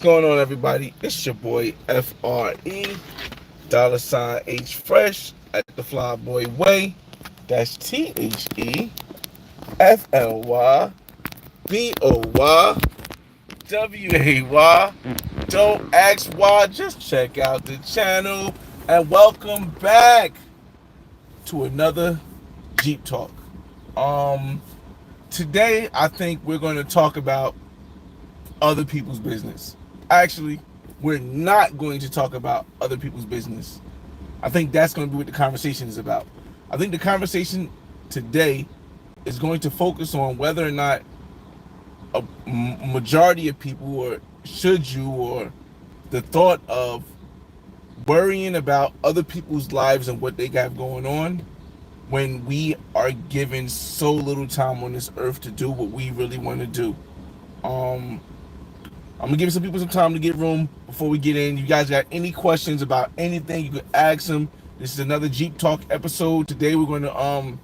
Going on, everybody? It's your boy FRE $H Fresh at the Flyboy Way. That's THEFLYBOYWAY. Don't ask why, just check out the channel and welcome back to another Jeep Talk. Um, Today I think we're going to talk about other people's business. Actually, we're not going to talk about other people's business. I think that's going to be what the conversation is about. I think the conversation today is going to focus on whether or not a majority of people, or should you, or the thought of worrying about other people's lives and what they got going on when we are given so little time on this earth to do what we really want to do. Um, I'm gonna give some people some time to get room before we get in. You guys got any questions about anything, you could ask them. This is another Jeep Talk episode. Today we're going to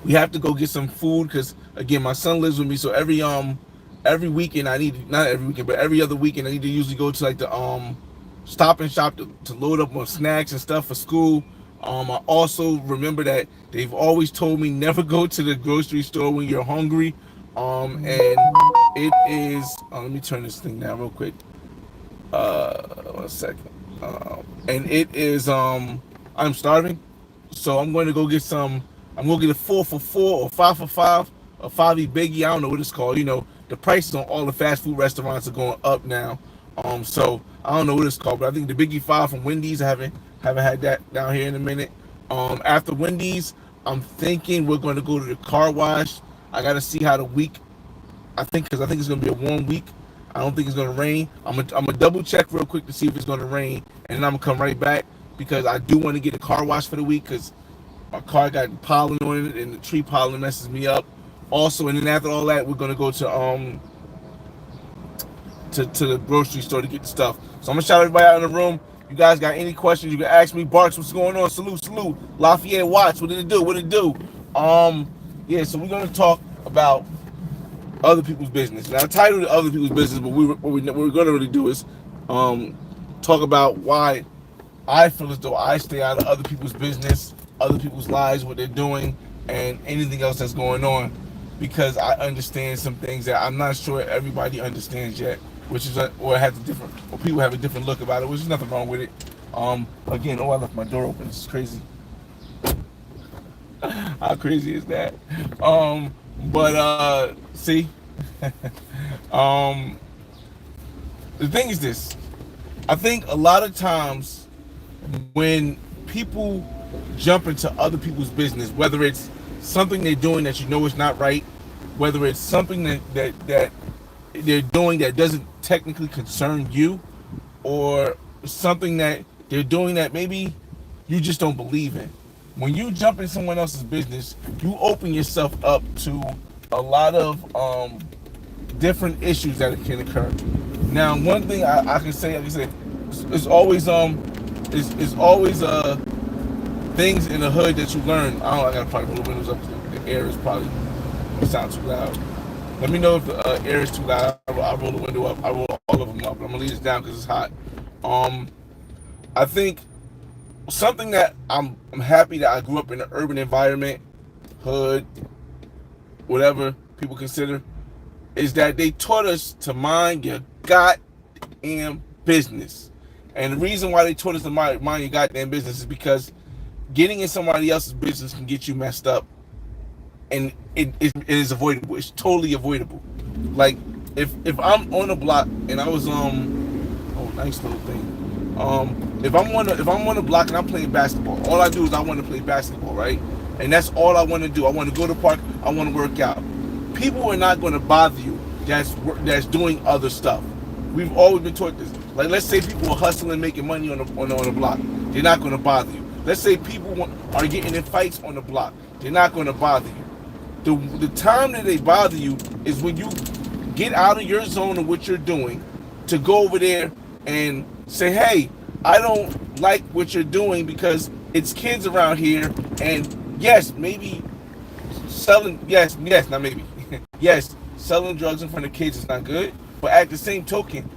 we have to go get some food because again my son lives with me, so every weekend I need, not every weekend, but every other weekend I need to usually go to like the Stop and Shop to load up on snacks and stuff for school. I also remember that they've always told me never go to the grocery store when you're hungry. And it is. Let me turn this thing down real quick. 1 second. And it is. I'm starving, so I'm going to go get some. I'm going to get a 4 for 4 or 5 for 5, a 5 biggie. I don't know what it's called. You know, the prices on all the fast food restaurants are going up now. So I don't know what it's called, but I think the Biggie 5 from Wendy's. I haven't had that down here in a minute. After Wendy's, I'm thinking we're going to go to the car wash. I got to see how the week. Because I think it's going to be a warm week. I don't think it's going to rain. I'm gonna double check real quick to see if it's going to rain, and then I'm gonna come right back because I do want to get a car wash for the week because my car got pollen on it and the tree pollen messes me up. Also, and then after all that, we're gonna go to the grocery store to get the stuff. So I'm gonna shout everybody out in the room. You guys got any questions, you can ask me. Barks, what's going on? Salute. Lafayette Watts, what did it do? Yeah, so we're gonna talk about other people's business. Now, I titled it Other People's Business, but what we're going to really do is talk about why I feel as though I stay out of other people's business, other people's lives, what they're doing, and anything else that's going on, because I understand some things that I'm not sure everybody understands yet, which is, or people have a different look about it, which is nothing wrong with it. Again, I left my door open. This is crazy. How crazy is that? See, the thing is this. I think a lot of times when people jump into other people's business, whether it's something they're doing that you know is not right, whether it's something that they're doing that doesn't technically concern you, or something that they're doing that maybe you just don't believe in. When you jump in someone else's business, you open yourself up to a lot of different issues that can occur. Now, one thing I can say, like I said, it's always things in the hood that you learn. I gotta probably roll the windows up. The air is probably gonna sound too loud. Let me know if the air is too loud. I'll roll the window up. I roll all of them up. But I'm gonna leave this down because it's hot. I think something that I'm happy that I grew up in an urban environment, hood, whatever people consider, is that they taught us to mind your goddamn business. And the reason why they taught us to mind your goddamn business is because getting in somebody else's business can get you messed up, and it is avoidable. It's totally avoidable. Like if I'm on a block and I was nice little thing. If I'm on a block and I'm playing basketball, all I do is I want to play basketball, right? And that's all I want to do. I want to go to the park. I want to work out. People are not going to bother you that's doing other stuff. We've always been taught this. Like, let's say people are hustling, making money on the block. They're not going to bother you. Let's say people are getting in fights on the block. They're not going to bother you. The time that they bother you is when you get out of your zone of what you're doing to go over there and say, hey, I don't like what you're doing because it's kids around here, and yes, maybe selling, not maybe, yes, selling drugs in front of kids is not good, but at the same token,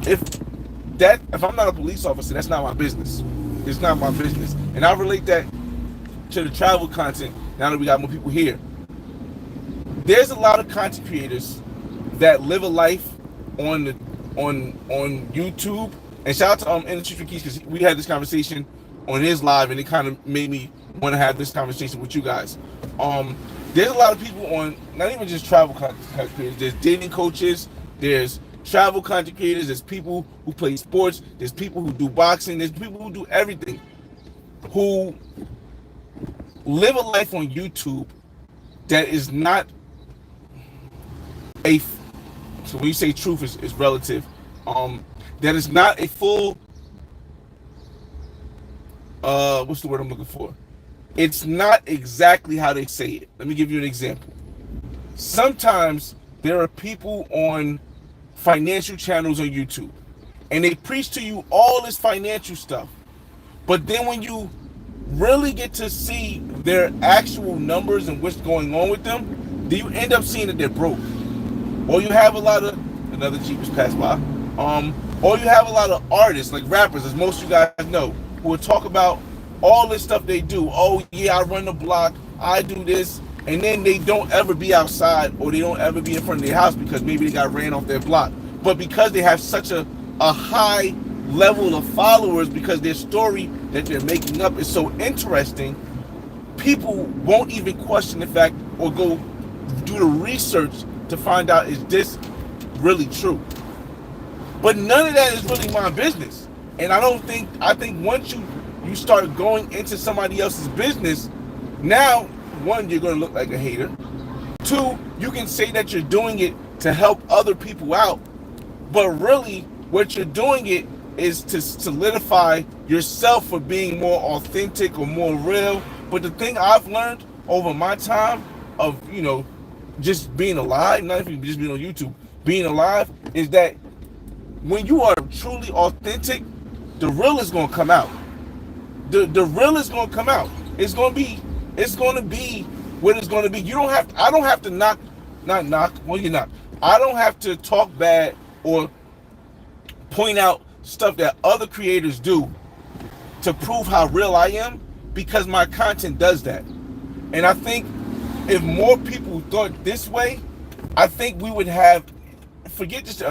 if I'm not a police officer, that's not my business. It's not my business. And I relate that to the travel content now that we got more people here. There's a lot of content creators that live a life on YouTube. And shout out to Industry for Keys, because we had this conversation on his live and it kind of made me want to have this conversation with you guys. There's a lot of people on, not even just travel content creators, there's dating coaches, there's travel content creators, there's people who play sports, there's people who do boxing, there's people who do everything, who live a life on YouTube that is not a, so when you say truth is relative, that is not a full, what's the word I'm looking for? It's not exactly how they say it. Let me give you an example. Sometimes there are people on financial channels on YouTube and they preach to you all this financial stuff. But then when you really get to see their actual numbers and what's going on with them, then you end up seeing that they're broke. Or you have a lot of, another Jeep just passed by, or you have a lot of artists, like rappers, as most of you guys know, who will talk about all this stuff they do. Oh yeah, I run the block, I do this, and then they don't ever be outside or they don't ever be in front of their house because maybe they got ran off their block. But because they have such a high level of followers, because their story that they're making up is so interesting, people won't even question the fact or go do the research to find out, is this really true? But none of that is really my business. And I think once you start going into somebody else's business, now, one, you're going to look like a hater. Two, you can say that you're doing it to help other people out, but really what you're doing it is to solidify yourself for being more authentic or more real. But the thing I've learned over my time of, just being alive, not even just being on YouTube, being alive, is that when you are truly authentic, the real is going to come out. The real is going to come out. It's going to be what it's going to be. I don't have to I don't have to talk bad or point out stuff that other creators do to prove how real I am, because my content does that. And I think if more people thought this way, I think we would have, forget this,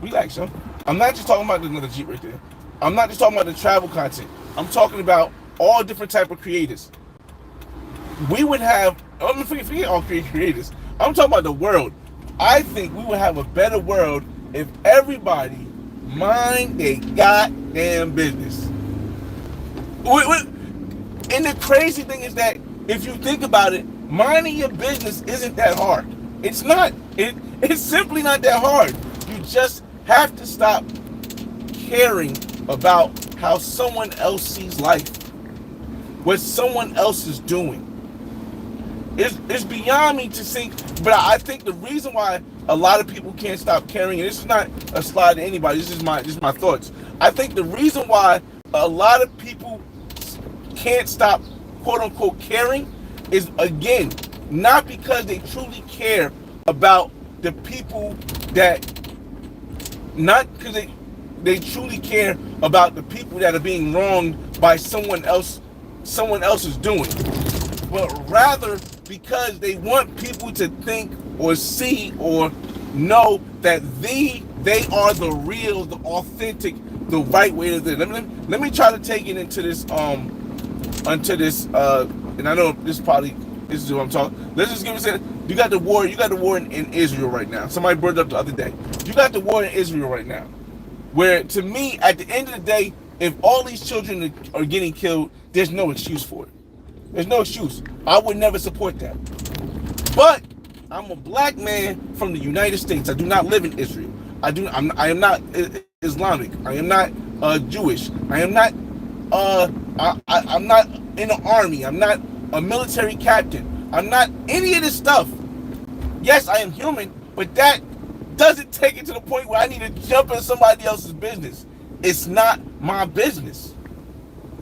relax, yo. I'm not just talking about another Jeep right there. I'm not just talking about the travel content. I'm talking about all different type of creators. We would have, forget all creators. I'm talking about the world. I think we would have a better world if everybody mind their goddamn business. And the crazy thing is that if you think about it, minding your business isn't that hard. It's not. It's simply not that hard. You just have to stop caring about how someone else sees life, what someone else is doing. It's beyond me to think, but I think the reason why a lot of people can't stop caring, and this is not a slide to anybody, this is my thoughts. I think the reason why a lot of people can't stop, quote unquote, caring is, again, not because they truly care about the people that, not because they truly care about the people that are being wronged by someone else's doing, but rather because they want people to think or see or know that they are the real, the authentic, the right way to do it. Let me try to take it into this and I know this is what I'm talking. Let's just give it a, you got the war in Israel right now. Somebody brought it up the other day. You got the war in Israel right now, where, to me, at the end of the day, if all these children are getting killed, there's no excuse for it. There's no excuse. I would never support that. But I'm a black man from the United States. I do not live in Israel. I am not Islamic. I am not Jewish. I am not I'm not in the army. I'm not a military captain. I'm not any of this stuff. Yes, I am human, but that doesn't take it to the point where I need to jump in somebody else's business. It's not my business.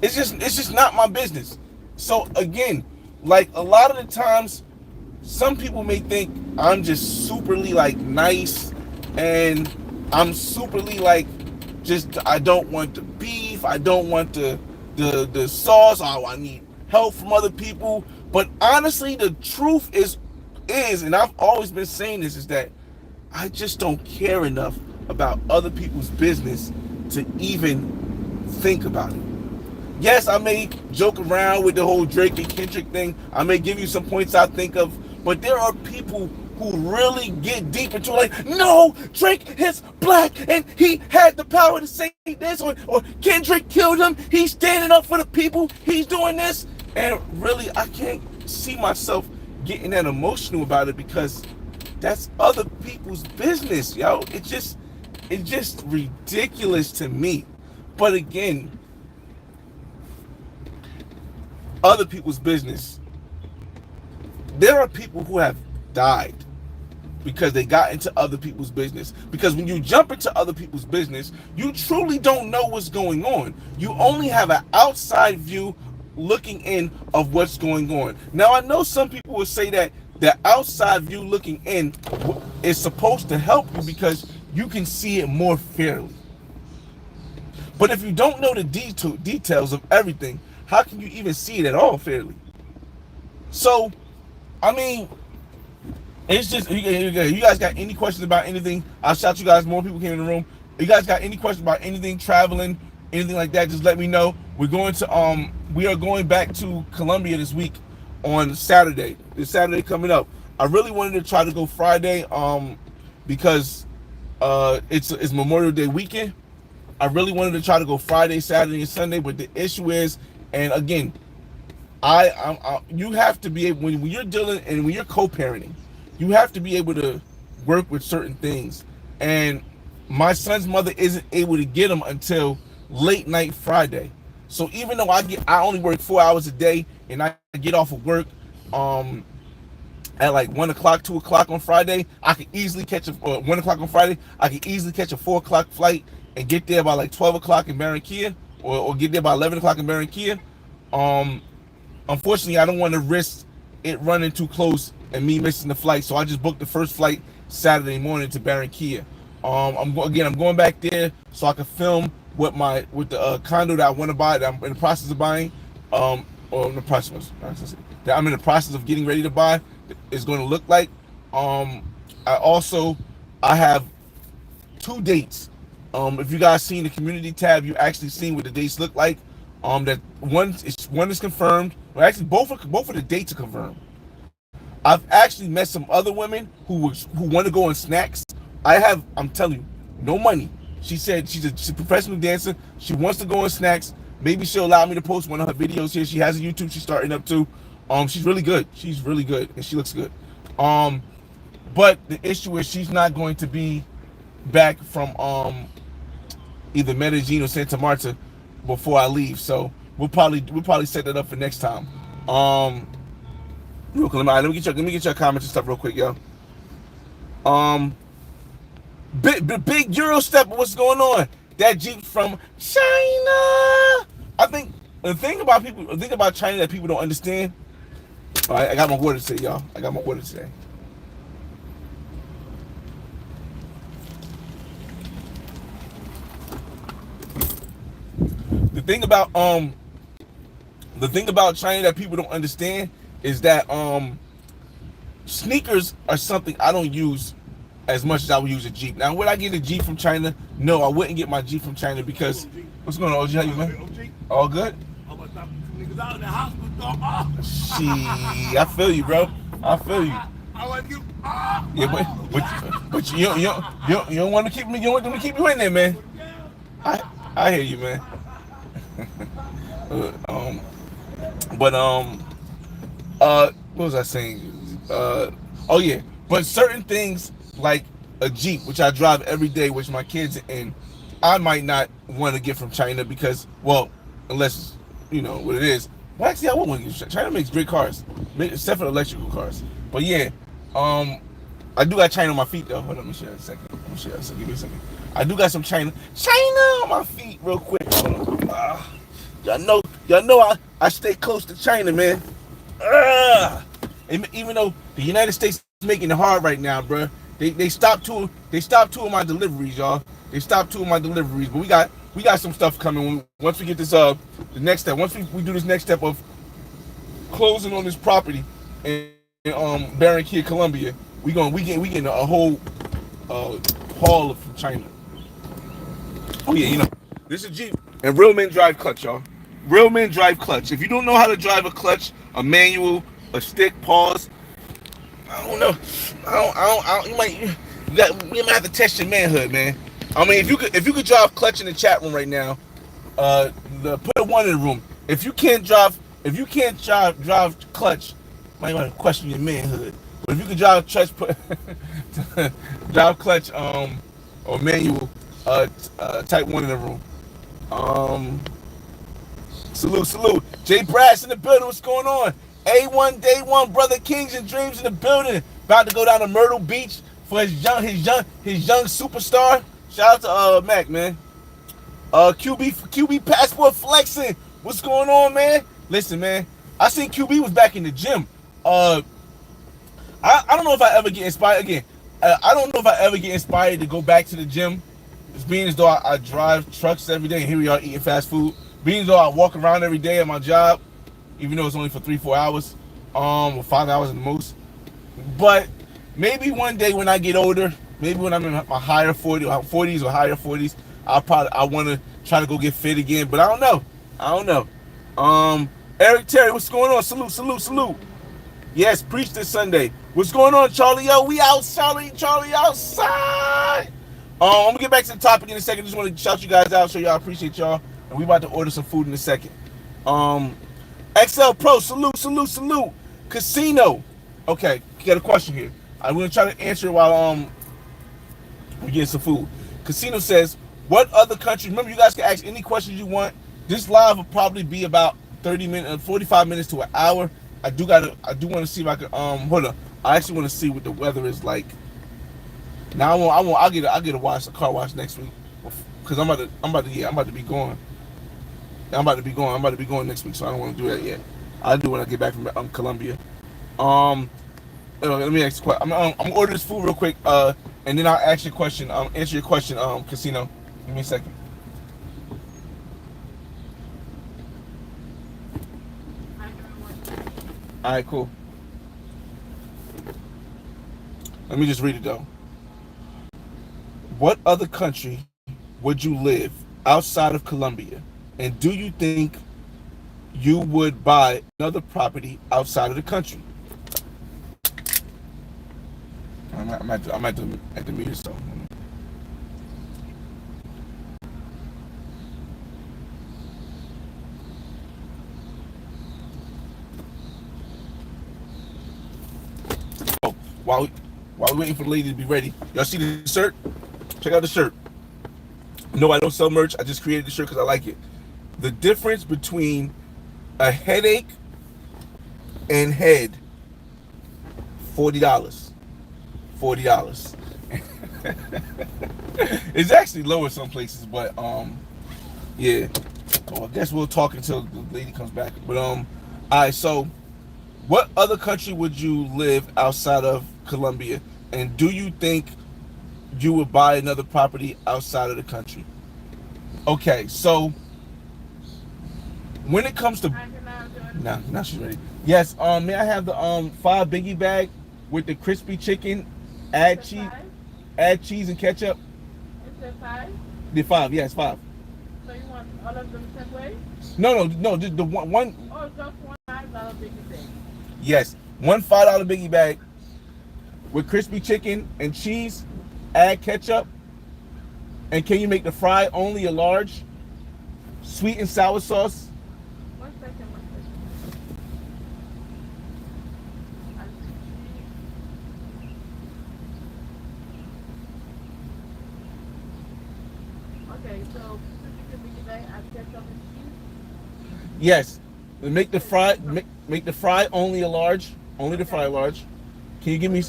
It's just not my business. So again, like, a lot of the times, some people may think I'm just superly, like, nice and I'm superly like, just I don't want the beef. I don't want the sauce. Oh, I need help from other people. But honestly, the truth is, and I've always been saying this, is that I just don't care enough about other people's business to even think about it. Yes, I may joke around with the whole Drake and Kendrick thing. I may give you some points I think of, but there are people who really get deep into it, like, no, Drake is black and he had the power to say this, or Kendrick killed him. He's standing up for the people. He's doing this. And really, I can't see myself getting that emotional about it because that's other people's business, yo. It's just ridiculous to me. But again, other people's business. There are people who have died because they got into other people's business. Because when you jump into other people's business, you truly don't know what's going on. You only have an outside view looking in of what's going on. Now, I know some people will say that the outside view looking in is supposed to help you because you can see it more fairly. But if you don't know the details of everything, how can you even see it at all fairly? So, I mean, it's just, you guys got any questions about anything? I'll shout you guys. More people came in the room. If you guys got any questions about anything, traveling, anything like that, just let me know. We are going back to Colombia this week on Saturday. This Saturday coming up. I really wanted to try to go Friday, because it's Memorial Day weekend. I really wanted to try to go Friday, Saturday, and Sunday, but the issue is, and again, you have to be able, when you're dealing and when you're co-parenting, you have to be able to work with certain things. And my son's mother isn't able to get him until late night Friday. So even though I only work 4 hours a day and I get off of work at like 1 o'clock, 2 o'clock on Friday, I could easily catch 1 o'clock on Friday, I could easily catch a 4 o'clock flight and get there by like 12 o'clock in Barranquilla, or get there by 11 o'clock in Barranquilla. Unfortunately, I don't want to risk it running too close and me missing the flight, so I just booked the first flight Saturday morning to Barranquilla. I'm going back there so I can film with the condo that I want to buy, that I'm in the process of buying, or in the process that I'm in the process of getting ready to buy, is going to look like. I have 2 dates. If you guys seen the community tab, you actually seen what the dates look like. That one is confirmed. Well, actually, both of the dates are confirmed. I've actually met some other women who want to go on snacks. I'm telling you, no money. She said she's a professional dancer. She wants to go on snacks. Maybe she'll allow me to post one of her videos here. She has a YouTube she's starting up too. She's really good. She's really good, and she looks good. But the issue is she's not going to be back from either Medellin or Santa Marta before I leave. So we'll probably set that up for next time. Real quick, let me get your comments and stuff real quick, yo. Big Euro step. What's going on? That Jeep from China. I think the thing about China that people don't understand. All right, I got my water today, y'all. I got my water today. The thing about China that people don't understand is that sneakers are something I don't use as much as I would use a Jeep. Now, would I get a Jeep from China? No, I wouldn't get my Jeep from China because what's going on, OG? How you, man? All good? Shit, I feel you, bro. I feel you. Yeah, but you don't want to keep me. You don't want them to keep you in there, man. I hear you, man. What was I saying? Oh yeah, but certain things like a Jeep, which I drive every day, which my kids are in, I might not want to get from China because, well, unless you know what it is. Well, actually, I won't want to get. China makes great cars, except for electrical cars. But yeah, I do got China on my feet though. Hold on, let me share a second. Give me a second. I do got some China on my feet real quick. Hold on. Y'all know I stay close to China, man. Even though the United States is making it hard right now, bro, They stopped two of my deliveries, y'all. They stopped two of my deliveries, but we got some stuff coming. Once we get this the next step. Once we do this next step of closing on this property in Barranquilla, Colombia, we getting a whole haul from China. Oh yeah, you know, this is Jeep and real men drive clutch, y'all. Real men drive clutch. If you don't know how to drive a clutch, a manual, a stick, pause, I don't know. You might have to test your manhood, man. I mean, if you could drive clutch in the chat room right now, put a one in the room. If you can't drive clutch, might want to question your manhood. But if you can drive clutch, drive clutch, or manual, type one in the room. Salute. Jay Brass in the building. What's going on? A1 Day One, Brother Kings and Dreams in the building. About to go down to Myrtle Beach for his young superstar. Shout out to Mac, man. QB passport flexing. What's going on, man? Listen, man. I seen QB was back in the gym. I don't know if I ever get inspired again. I don't know if I ever get inspired to go back to the gym. It's being as though I drive trucks every day, and here we are eating fast food. Being as though I walk around every day at my job, even though it's only for 3-4 hours, or 5 hours at the most. But maybe one day when I get older, maybe when I'm in my higher 40s or higher 40s, I want to try to go get fit again. But I don't know. Eric Terry, what's going on? Salute. Yes, preach this Sunday. What's going on, Charlie? Yo, we out, Charlie outside. I'm gonna get back to the topic in a second. Just want to shout you guys out, so y'all appreciate y'all. And we about to order some food in a second. XL Pro, salute. Casino. Okay, got a question here. I'm gonna try to answer it while we get some food. Casino says, what other country? Remember, you guys can ask any questions you want. This live will probably be about 45 minutes to an hour. I do want to see if I can hold on. I actually want to see what the weather is like. Now I'll get a car wash next week, because I'm about to be going. I'm about to be going next week, so I don't want to do that yet. I'll do it when I get back from Colombia. Let me ask you a question. I'm gonna order this food real quick, and then I'll ask you a question. Answer your question, Casino. Give me a second. All right, cool. Let me just read it though. What other country would you live outside of Colombia? And do you think you would buy another property outside of the country? I'm at the meter, so. Oh, while we're waiting for the lady to be ready, y'all see the shirt? Check out the shirt. No, I don't sell merch. I just created the shirt because I like it. The difference between a headache and head, $40. It's actually lower some places, but yeah. Well, I guess we'll talk until the lady comes back. But all right. So, what other country would you live outside of Colombia? And do you think you would buy another property outside of the country? Okay, so when it comes to now she's ready. Yes, may I have the 5 biggie bag with the crispy chicken, add cheese and ketchup? Is it 5? The 5, yes, 5. So you want all of them the same way? No, just the one. Oh, just one $5 biggie bag. Yes, one $5 biggie bag with crispy chicken and cheese, add ketchup. And can you make the fry only a large? Sweet and sour sauce. One second. Okay, so biggie bag, add ketchup and cheese? Yes. Make the fry only a large. Only the fry large. Can you give me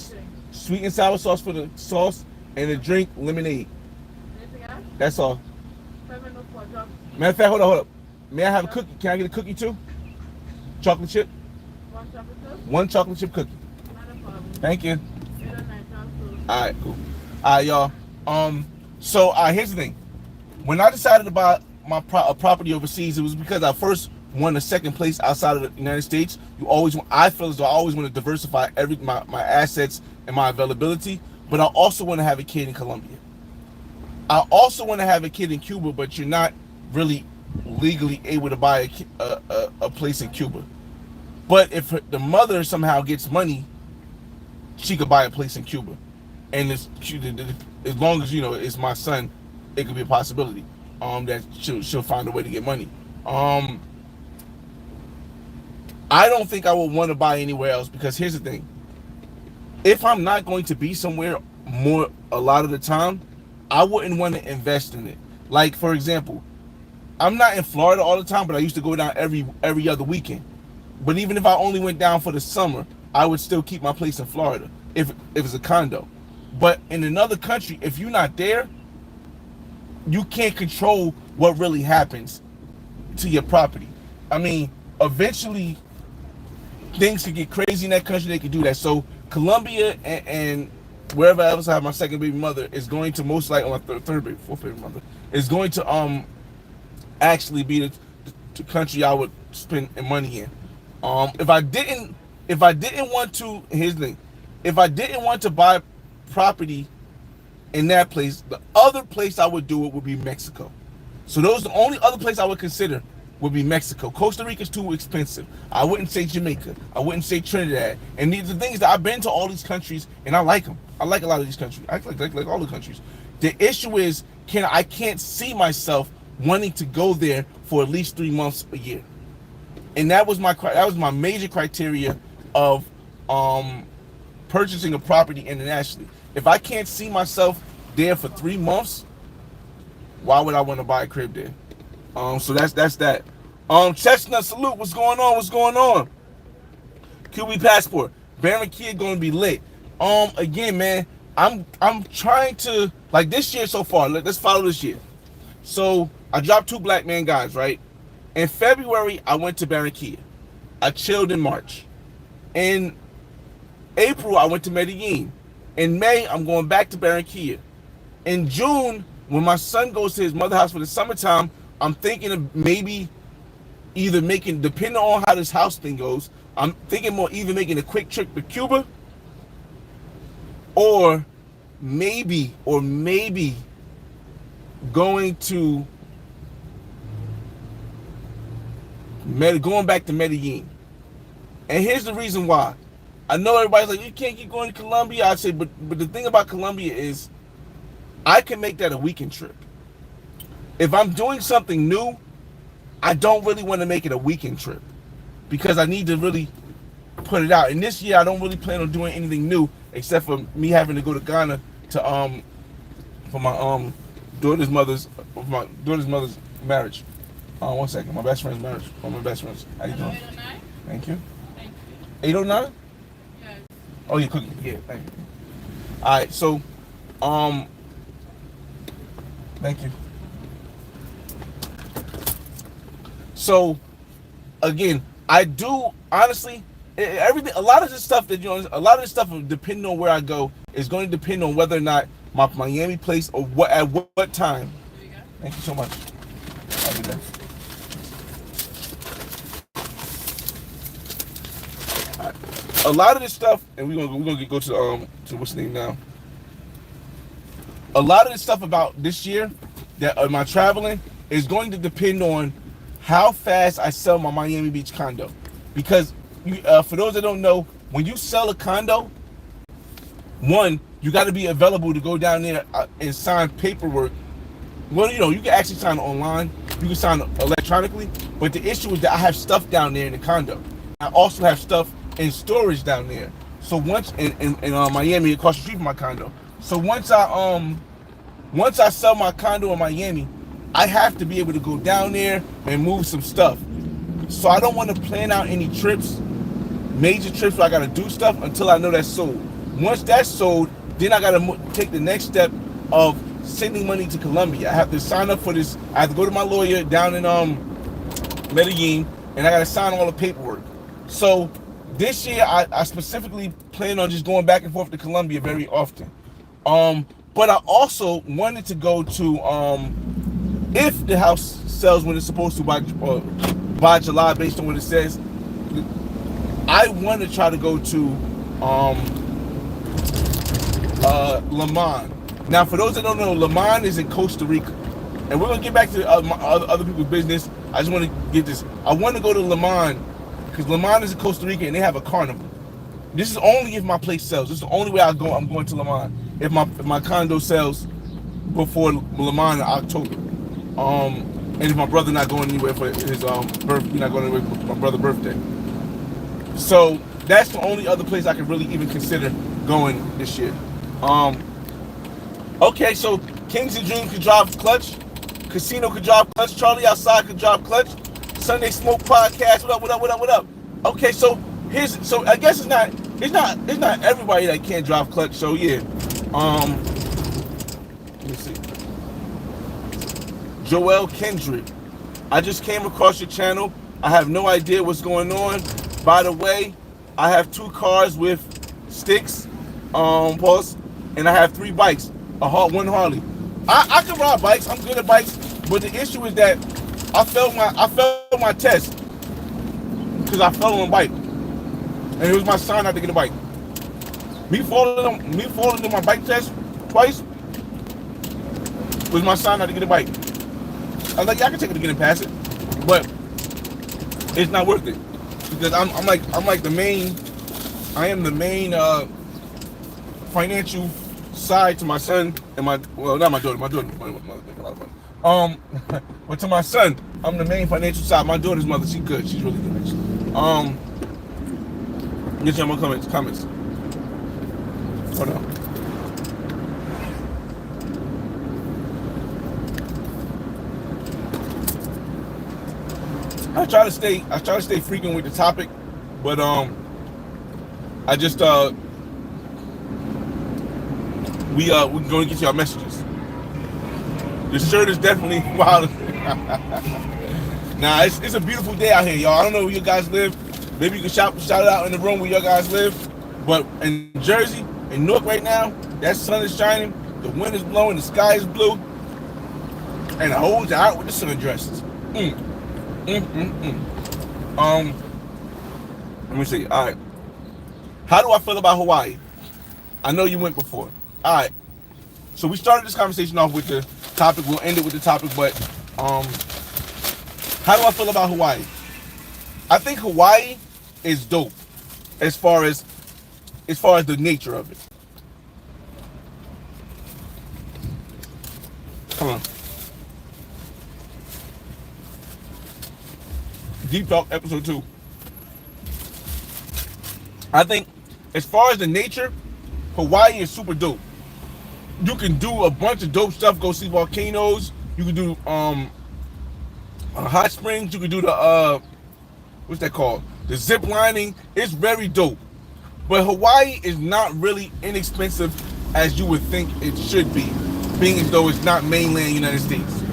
sweet and sour sauce for the sauce and the drink lemonade? Anything else? That's all. Matter of fact, hold up. May I have a cookie? Can I get a cookie too? Chocolate chip? One chocolate chip? One chocolate chip cookie. Not a problem. Thank you. All right, cool. All right, y'all. So here's the thing. When I decided to buy a property overseas, it was because I first won a second place outside of the United States. I feel as though I always want to diversify my assets and my availability, but I also want to have a kid in Colombia. I also want to have a kid in Cuba, but you're not really legally able to buy a place in Cuba. But if the mother somehow gets money, she could buy a place in Cuba, and as long as it's my son, it could be a possibility that she'll find a way to get money. I don't think I would want to buy anywhere else, because here's the thing: if I'm not going to be somewhere a lot of the time, I wouldn't want to invest in it. Like, for example, I'm not in Florida all the time, but I used to go down every other weekend. But even if I only went down for the summer, I would still keep my place in Florida if it's a condo. But in another country, if you're not there, you can't control what really happens to your property. I mean, eventually things could get crazy in that country. They could do that. So Colombia and wherever else I have my second baby mother is going to most likely, or my fourth baby mother is going to actually be the country I would spend money in. If I didn't want to, here's the thing: if I didn't want to buy property in that place, the other place I would do it would be Mexico. So those the only other place I would consider would be Mexico. Costa Rica is too expensive. I wouldn't say Jamaica. I wouldn't say Trinidad. And the thing is that I've been to all these countries and I like them. I like a lot of these countries. I like all the countries. The issue is I can't see myself wanting to go there for at least 3 months a year. And that was my major criteria of purchasing a property internationally. If I can't see myself there for 3 months, why would I want to buy a crib there? So that's that. Chestnut Salute, what's going on? What's going on? QB Passport, Barranquilla going to be lit. Again, man, I'm trying to, like, this year so far. Let's follow this year. So I dropped 2 Black Man Guys, right? In February, I went to Barranquilla. I chilled in March. In April, I went to Medellin. In May, I'm going back to Barranquilla. In June, when my son goes to his mother house for the summertime, I'm thinking of maybe either making, depending on how this house thing goes, I'm thinking more either making a quick trip to Cuba or maybe going back to Medellin. And here's the reason why. I know everybody's like, you can't keep going to Colombia. I say, but the thing about Colombia is I can make that a weekend trip. If I'm doing something new, I don't really want to make it a weekend trip because I need to really put it out. And this year I don't really plan on doing anything new except for me having to go to Ghana to for my daughter's mother's marriage. 1 second, my best friend's marriage. One of my best friends. How you doing? 809? Thank you. Thank you. 809? Yes. Oh, you're cooking. Yeah, thank you. All right, so thank you. So again, I do honestly everything. A lot of this stuff depending on where I go is going to depend on whether or not my Miami place or at what time. There you go. Thank you so much. I'll do that. All right. A lot of this stuff, and we're gonna go to what's the name now. A lot of this stuff about this year that my traveling is going to depend on how fast I sell my Miami Beach condo. Because for those that don't know, when you sell a condo, one, you got to be available to go down there and sign paperwork. Well, you can actually sign online. You can sign electronically. But the issue is that I have stuff down there in the condo. I also have stuff in storage down there. So once in Miami, across the street from my condo. So once I sell my condo in Miami, I have to be able to go down there and move some stuff. So I don't want to plan out any trips, major trips where I got to do stuff until I know that's sold. Once that's sold, then I got to take the next step of sending money to Colombia. I have to sign up for this. I have to go to my lawyer down in Medellin, and I got to sign all the paperwork. So this year, I specifically plan on just going back and forth to Colombia very often. But I also wanted to go to if the house sells when it's supposed to by July, based on what it says. I want to try to go to Le Mans. Now, for those that don't know, Le Mans is in Costa Rica, and we're gonna get back to other people's business. I just want to get this. I want to go to Le Mans because Le Mans is in Costa Rica and they have a carnival. This is only if my place sells. This is the only way I'm going to Le Mans. If my condo sells before Le Mans in October. And if my brother not going anywhere for his birth, he's not going anywhere for my brother's birthday. So that's the only other place I can really even consider going this year. Okay, so Kings and Dreams could drive clutch, Casino could drive clutch, Charlie Outside could drive clutch, Sunday Smoke Podcast. What up? Okay, so I guess it's not everybody that can't drive clutch. So yeah, let me see. Joel Kendrick, I just came across your channel. I have no idea what's going on. By the way, I have 2 cars with sticks, pause, and I have 3 bikes, one Harley. I can ride bikes. I'm good at bikes, but the issue is that I failed my test because I fell on a bike, and it was my sign not to get a bike. Me falling on my bike test twice was my sign not to get a bike. I was like, yeah, I can take it again and pass it, but it's not worth it because I am the main financial side to my son and not my daughter. My daughter make a lot of money. But to my son, I'm the main financial side. My daughter's mother, she's good. She's really good, actually. Get your more comments. Hold on. I try to stay frequent with the topic, but I just we're going to get y'all messages. The shirt is definitely wild. Nah, it's a beautiful day out here, y'all. I don't know where you guys live. Maybe you can shout it out in the room where you guys live. But in Jersey, in Newark right now, that sun is shining, the wind is blowing, the sky is blue, and I hold you out with the sundresses. Let me see. All right. How do I feel about Hawaii? I know you went before. All right. So we started this conversation off with the topic. We'll end it with the topic, but how do I feel about Hawaii? I think Hawaii is dope as far as the nature of it. Come on. Deep Talk episode 2. I think as far as the nature, Hawaii is super dope. You can do a bunch of dope stuff. Go see volcanoes. You can do hot springs. You can do the what's that called? The zip lining. It's very dope. But Hawaii is not really inexpensive as you would think it should be, being as though it's not mainland United States.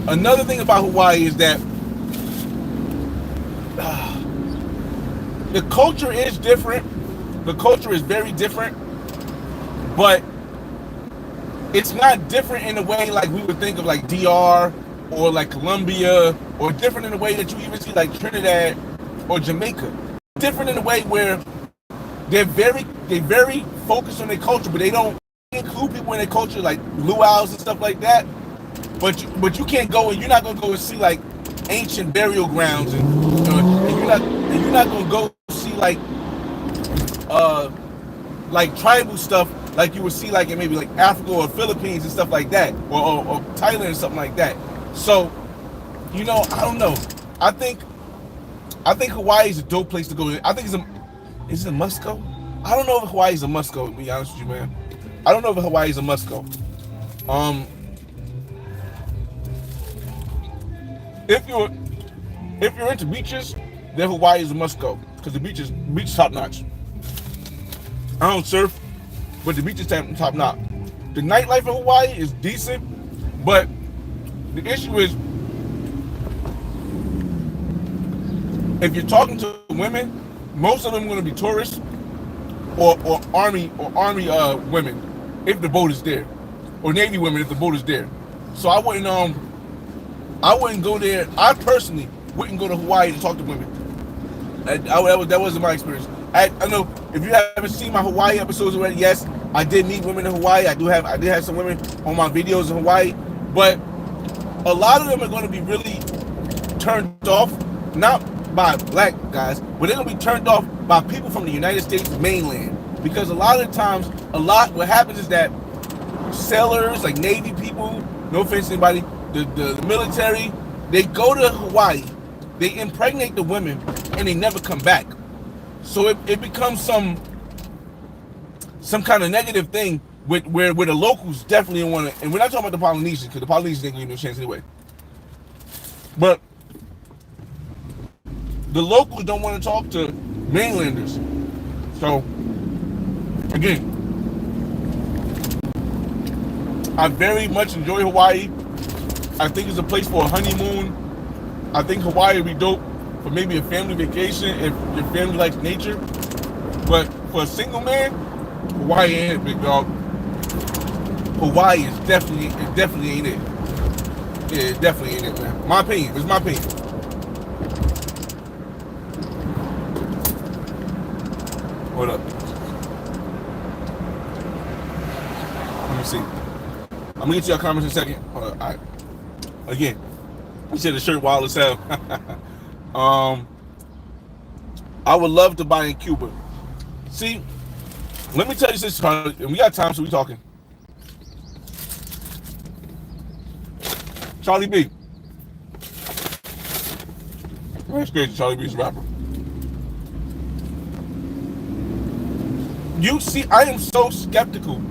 Another thing about Hawaii is that the culture is different. The culture is very different, but it's not different in a way like we would think of like DR or like Colombia, or different in a way that you even see like Trinidad or Jamaica. Different in a way where they're very focused on their culture, but they don't include people in their culture like luau's and stuff like that. But you can't go, and you're not gonna go and see like ancient burial grounds, and you're not gonna go see like tribal stuff like you would see like in maybe like Africa or Philippines and stuff like that, or Thailand or something like that. So, I don't know. I think Hawaii is a dope place to go. I think is it a must go? I don't know if Hawaii is a must go, to be honest with you, man. I don't know if Hawaii is a must go. If you're into beaches, then Hawaii is a must go, because the beach is top notch. I don't surf, but the beach is top notch. The nightlife in Hawaii is decent, but the issue is, if you're talking to women, most of them are going to be tourists or army women. if the boat is there, or Navy women if the boat is there. So I wouldn't go there. I personally wouldn't go to Hawaii to talk to women. That wasn't my experience. I know if you haven't seen my Hawaii episodes already, yes, I did meet women in Hawaii. I did have some women on my videos in Hawaii, but a lot of them are going to be really turned off, not by black guys, but they're going to be turned off by people from the United States mainland. Because a lot of the times, what happens is that sailors, like Navy people, no offense to anybody, the military, they go to Hawaii, they impregnate the women, and they never come back. So it becomes some kind of negative thing where the locals definitely don't want to, and we're not talking about the Polynesians, because the Polynesians ain't gonna give no chance anyway. But the locals don't want to talk to mainlanders. So again, I very much enjoy Hawaii. I think it's a place for a honeymoon. I think Hawaii would be dope for maybe a family vacation if your family likes nature. But for a single man, Hawaii ain't it, big dog. Hawaii is definitely ain't it. Yeah, it definitely ain't it, man. My opinion. It's my opinion. Hold up. Let me see. I'm gonna get to your comments in a second. Hold up. All right. Again, I said the shirt wild as hell. I would love to buy in Cuba. See, let me tell you this, Charlie, and we got time, so we talking. Charlie B. That's crazy. Charlie B's a rapper. You see, I am so skeptical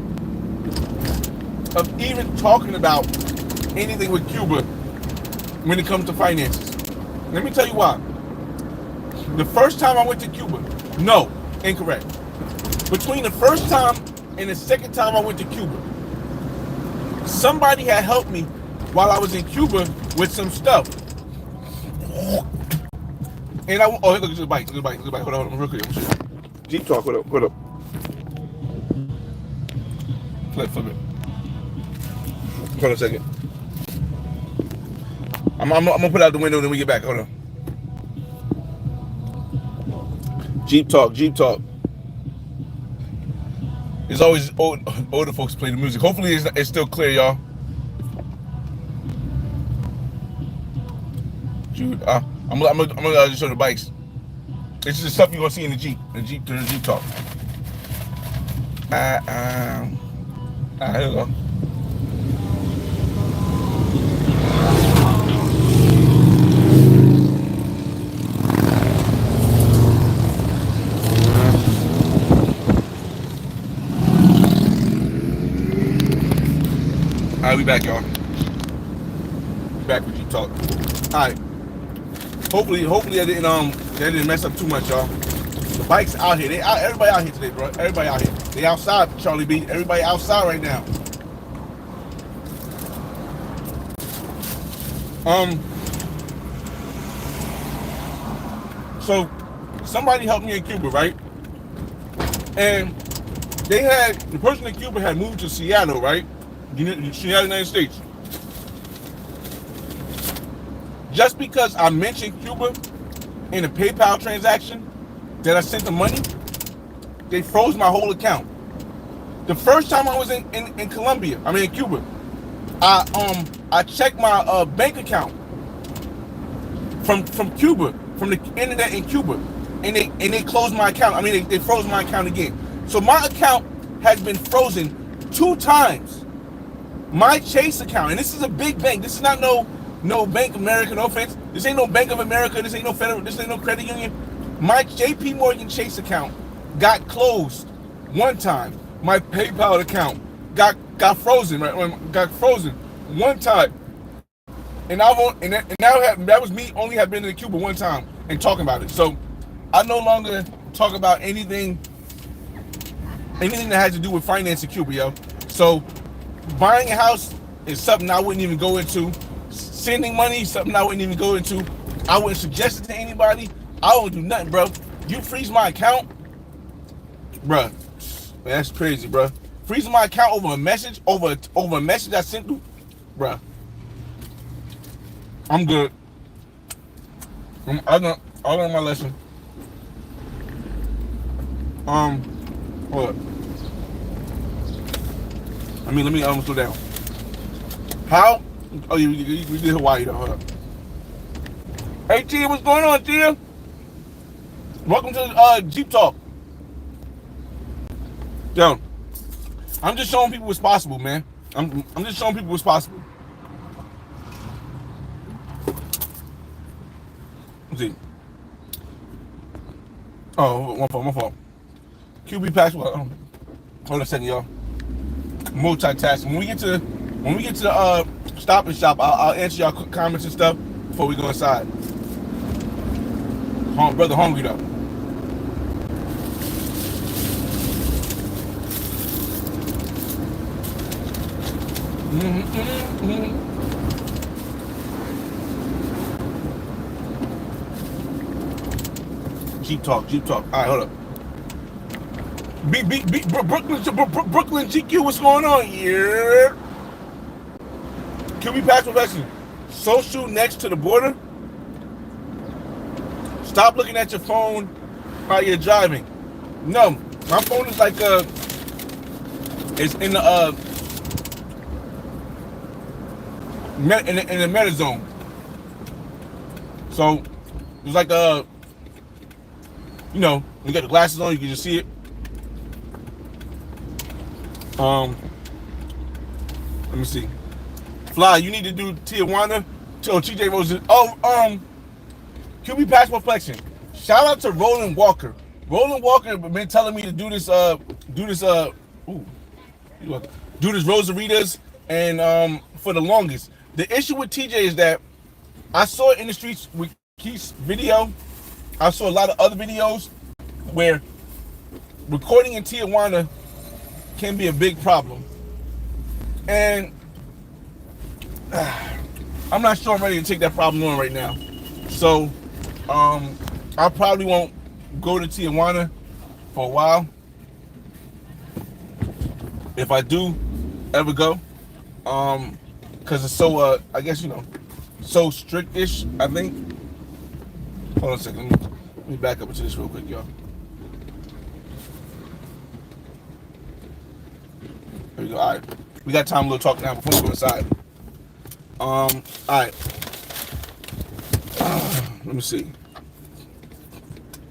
of even talking about anything with Cuba when it comes to finances. Let me tell you why. The first time I went to Cuba, no, incorrect. Between the first time and the second time I went to Cuba, somebody had helped me while I was in Cuba with some stuff. And look at the bike, Hold on, real quick. Jeep talk, hold up. Flip it. Hold on a second. I'm gonna put out the window, then we get back. Hold on. Jeep talk. It's always older folks play the music. Hopefully it's still clear, y'all. Dude, I'm gonna just show the bikes. It's just stuff you're gonna see in the Jeep. The Jeep talk. Here we go. Alright, we back, y'all. Back with Jeep talk. Alright. Hopefully I didn't mess up too much, y'all. The bikes out here. Everybody out here today, bro. Everybody out here. They outside, Charlie B. Everybody outside right now. So somebody helped me in Cuba, right? And the person in Cuba had moved to Seattle, right? Seattle, United States. Just because I mentioned Cuba in a PayPal transaction that I sent the money, they froze my whole account. The first time I was in Cuba, I checked my bank account from Cuba, from the internet in Cuba, and they closed my account. They froze my account again. So my account has been frozen 2 times. My Chase account, and this is a big bank. This is not no Bank of America, no offense. This ain't no Bank of America. This ain't no credit union. My JP Morgan Chase account got closed 1 time. My PayPal account got frozen, right? Got frozen 1 time. And that was me only have been in Cuba 1 time and talking about it. So I no longer talk about anything that has to do with finance in Cuba, yo. So buying a house is something I wouldn't even go into. Sending money is something I wouldn't even go into. I wouldn't suggest it to anybody. I won't do nothing, bro. You freeze my account, bro. That's crazy, bro. Freezing my account over a message, over a message I sent you, bruh. I'm good. I learned my lesson. Hold up. Let me slow down. How? Oh, you did Hawaii though. Hold up. Hey Tia, what's going on, Tia? Welcome to Jeep Talk. Yo, I'm just showing people what's possible, man. I'm just showing people what's possible. Let's see. Oh, my fault. QB password. Hold on a second, y'all. Multitasking. When we get to the Stop and Shop, I'll answer y'all comments and stuff before we go inside. Brother hungry though. Jeep Talk. All right, hold up. Brooklyn GQ, what's going on here? QB Pass Profession. Social next to the border. Stop looking at your phone while you're driving. No, my phone is like it's in the in the meta zone. So it's like you know, you got the glasses on, you can just see it. Let me see. Fly, you need to do Tijuana. Oh, TJ Rose. QB Passport Flexion. Shout out to Roland Walker. Roland Walker been telling me to do this Rosaritas and for the longest. The issue with TJ is that I saw it in the streets with Keith's video. I saw a lot of other videos where recording in Tijuana can be a big problem. And I'm not sure I'm ready to take that problem on right now. So I probably won't go to Tijuana for a while. If I do ever go, because it's so I guess, you know, so strict-ish, I think. Hold on a second. Let me back up into this real quick, y'all. There we go. All right. We got time to little talk now before we go inside. All right. Let me see.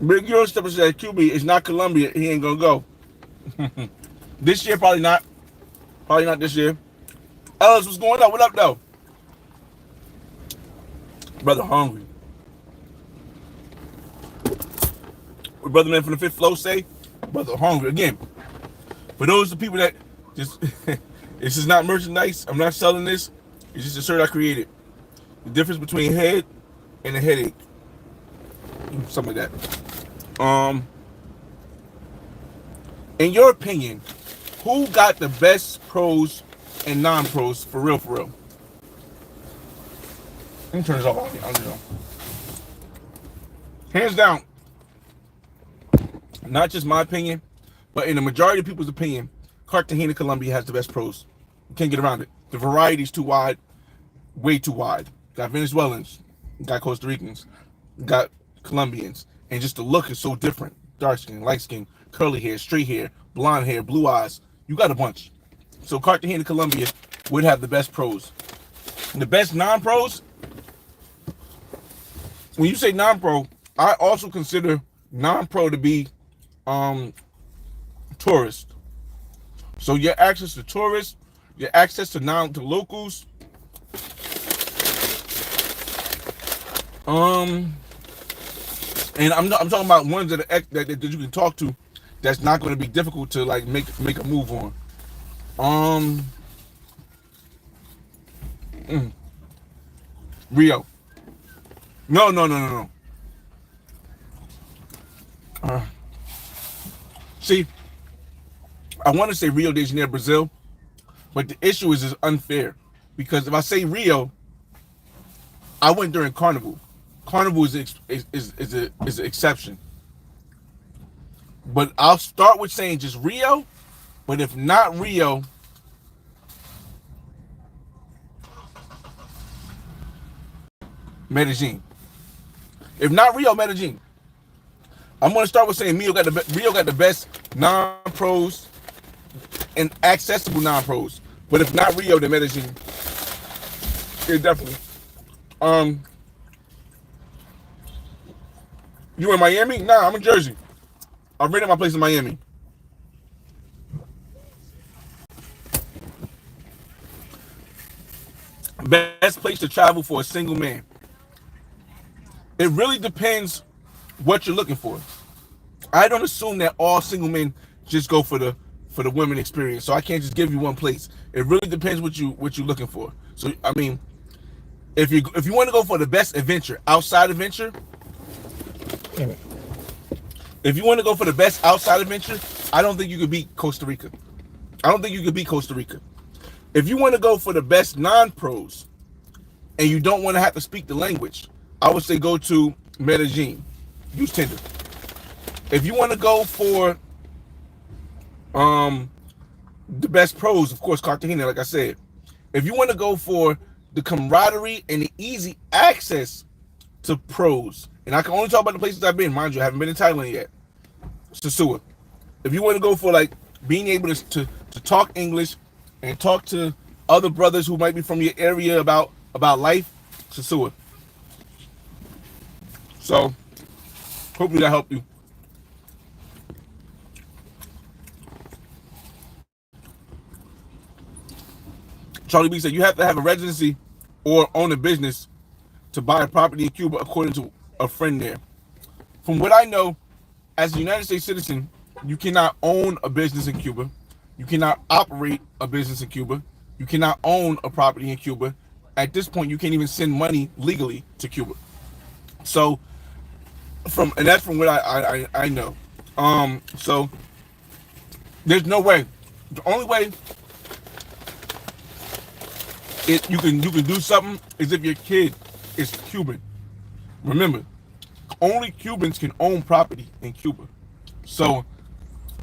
Big Euro Stepper said QB is not Columbia. He ain't gonna go. This year, probably not. Probably not this year. Ellis, what's going on? What up, though? Brother hungry. What brother man from the fifth flow say? Brother hungry. Again, for those of the people that just, this is not merchandise. I'm not selling this. It's just a shirt I created. The difference between head and a headache. Something like that. In your opinion, who got the best pros and non-pros for real, for real? Let me turn this off. I don't know. Hands down, not just my opinion, but in the majority of people's opinion, Cartagena, Colombia has the best pros. You can't get around it. The variety's too wide, way too wide. Got Venezuelans, got Costa Ricans, got Colombians, and just the look is so different. Dark skin, light skin, curly hair, straight hair, blonde hair, blue eyes. You got a bunch. So Cartagena, Colombia would have the best pros. And the best non-pros, when you say non-pro, I also consider non-pro to be tourist. So your access to tourists, your access to locals, and I'm talking about ones that you can talk to. That's not going to be difficult to like make a move on. Rio. No. See, I want to say Rio de Janeiro, Brazil, but the issue is unfair because if I say Rio, I went during Carnival. Carnival is an exception. But I'll start with saying just Rio But if not Rio, Medellin. If not Rio, Medellin. I'm gonna start with saying Rio got the best non-pros and accessible non-pros. But if not Rio, then Medellin. Yeah, definitely. You in Miami? Nah, I'm in Jersey. I rented my place in Miami. Best place to travel for a single man. It really depends what you're looking for. I don't assume that all single men just go for the women experience. So I can't just give you one place. It really depends what you're looking for. So I mean, if you want to go for the best adventure, outside adventure, if you want to go for the best outside adventure, I don't think you could beat Costa Rica. I don't think you could beat Costa Rica. If you want to go for the best non-pros and you don't want to have to speak the language, I would say go to Medellin. Use Tinder. If you want to go for the best pros, of course, Cartagena, like I said. If you want to go for the camaraderie and the easy access to pros, and I can only talk about the places I've been, mind you, I haven't been in Thailand yet. Sosua. If you want to go for like being able to talk English and talk to other brothers who might be from your area about life, Sosua. So hopefully that helped you. Charlie B said you have to have a residency or own a business to buy a property in Cuba, according to a friend there. From what I know, as a United States citizen, you cannot own a business in Cuba. You cannot operate a business in Cuba. You cannot own a property in Cuba. At this point, you can't even send money legally to Cuba. So, that's from what I know. So there's no way. The only way you can do something is if your kid is Cuban. Remember, only Cubans can own property in Cuba. So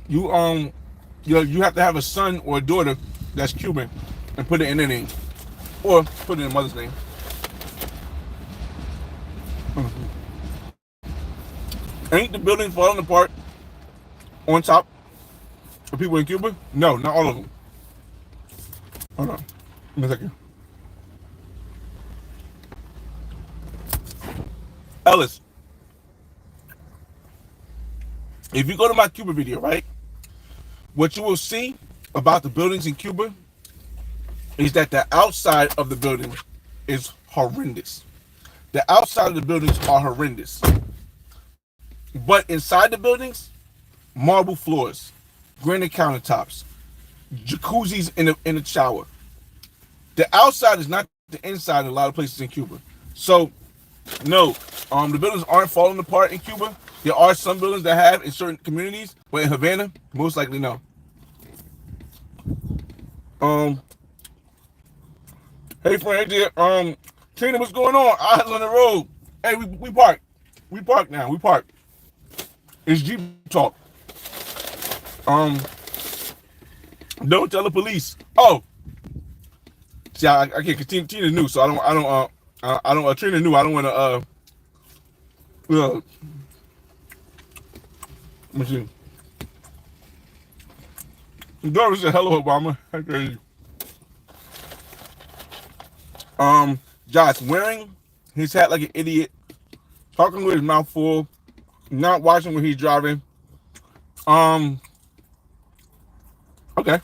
you have to have a son or a daughter that's Cuban and put it in their name, or put it in mother's name. Ain't the building falling apart on top of people in Cuba? No, not all of them. Hold on. Give me a second. Ellis, if you go to my Cuba video, right, what you will see about the buildings in Cuba is that the outside of the building is horrendous. The outside of the buildings are horrendous. But inside the buildings, marble floors, granite countertops, jacuzzis in the shower. The outside is not the inside in a lot of places in Cuba. So, no, the buildings aren't falling apart in Cuba. There are some buildings that have in certain communities, but in Havana, most likely no. Hey friend, Trina, what's going on? Eyes on the road. Hey, we parked. We parked now. We parked. It's Jeep talk. Don't tell the police. Oh, see, I can't. Cause Tina knew, so I don't. Trina knew. I don't want to. Let me see. Doris said, "Hello, Obama." I hear you. Josh wearing his hat like an idiot, talking with his mouth full, not watching when he's driving. Okay.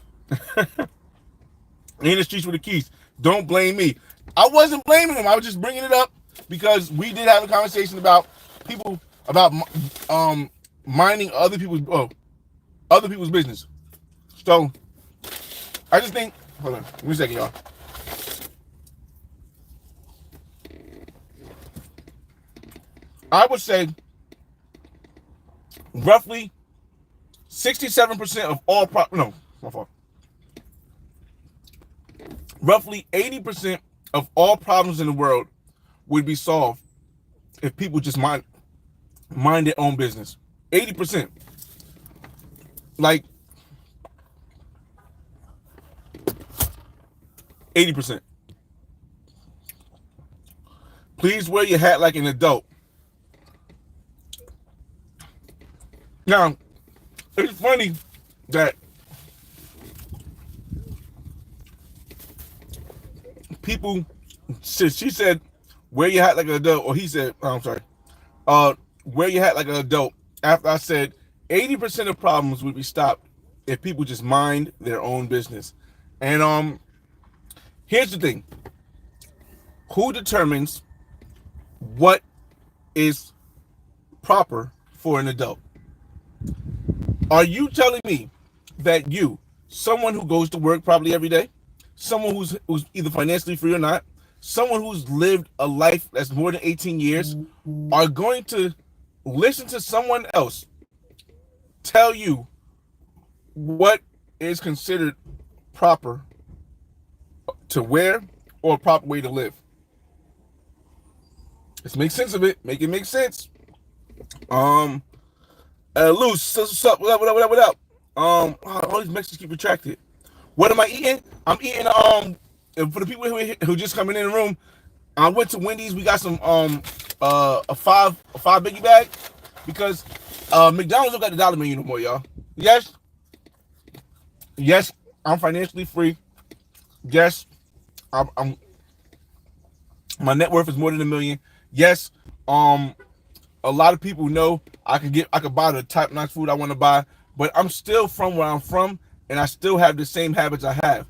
In the streets with the keys. Don't blame me. I wasn't blaming him. I was just bringing it up because we did have a conversation about people about minding other people's business. So I just think. Hold on. Give me a second, y'all. I would say roughly 67% of all no, my fault. Roughly 80% of all problems in the world would be solved if people just mind their own business. 80%. Like, 80%. Please wear your hat like an adult. Now, it's funny that people, she said, wear your hat like an adult, or he said, oh, I'm sorry, wear your hat like an adult. After I said 80% of problems would be stopped if people just mind their own business. And here's the thing. Who determines what is proper for an adult? Are you telling me that you, someone who goes to work probably every day, someone who's either financially free or not, someone who's lived a life that's more than 18 years, are going to listen to someone else tell you what is considered proper to wear or a proper way to live? Let's make sense of it. Make it make sense. Loose, what's up? What up? What up? All these messages keep retracted. What am I eating? I'm eating, for the people who just coming in the room, I went to Wendy's. We got some, a five biggie bag, because, McDonald's don't got the dollar menu no more, y'all. Yes, I'm financially free. Yes, I'm my net worth is more than $1 million. Yes, a lot of people know I could buy the top notch food I want to buy, but I'm still from where I'm from, and I still have the same habits I have.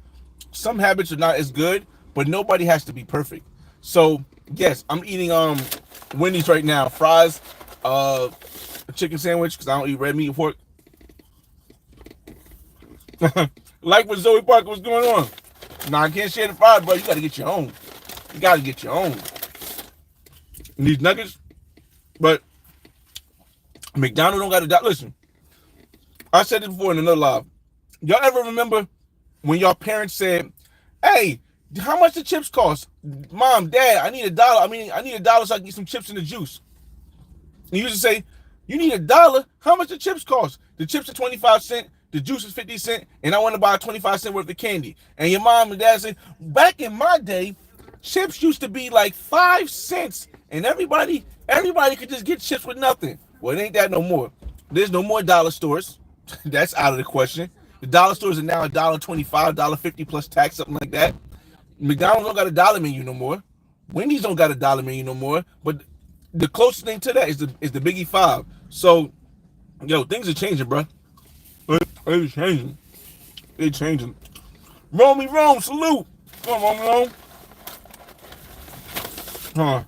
Some habits are not as good, but nobody has to be perfect. So yes, I'm eating Wendy's right now, fries, a chicken sandwich, because I don't eat red meat or pork. Like what Zoe Parker was going on. Nah, I can't share the fries, bro. You gotta get your own. You gotta get your own. And these nuggets, but McDonald's don't got a listen. I said it before in another live. Y'all ever remember when y'all parents said, "Hey, how much the chips cost? Mom, Dad, I need $1. I need $1 so I can get some chips and the juice." And you used to say, "You need $1? How much the chips cost? The chips are 25 cents, the juice is 50 cents, and I want to buy 25 cents worth of candy." And your mom and dad say, "Back in my day, chips used to be like 5 cents, and everybody could just get chips with nothing." Well, it ain't that no more. There's no more dollar stores. That's out of the question. The dollar stores are now $1.25, $1.50 plus tax, something like that. McDonald's don't got a dollar menu no more. Wendy's don't got a dollar menu no more. But the closest thing to that is the Biggie 5. So, yo, things are changing, bro. It's changing. It's changing. Rome, salute. Come on, Rome. Huh.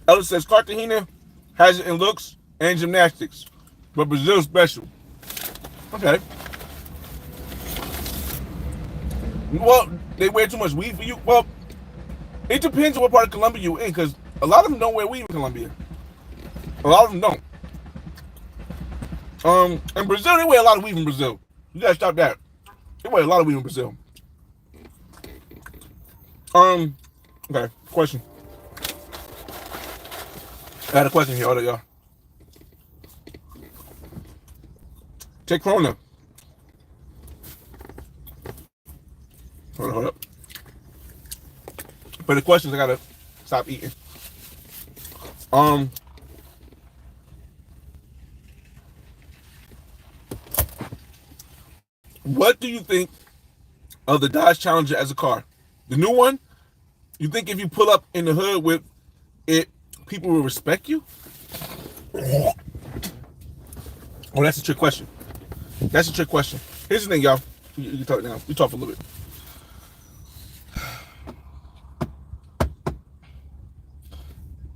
Ellis says Cartagena has it in looks and gymnastics, but Brazil's special. Okay. Well, they wear too much weed for you. Well, it depends on what part of Colombia you're in, because a lot of them don't wear weed in Colombia. A lot of them don't. In Brazil, they wear a lot of weed in Brazil. You gotta stop that. They wear a lot of weed in Brazil. Okay, question. I had a question here, y'all. Take Corona. Hold up. For the questions, I gotta stop eating. What do you think of the Dodge Challenger as a car? The new one? You think if you pull up in the hood with it, people will respect you? Oh, that's a trick question. That's a trick question. Here's the thing, y'all. You can talk now. You talk for a little bit.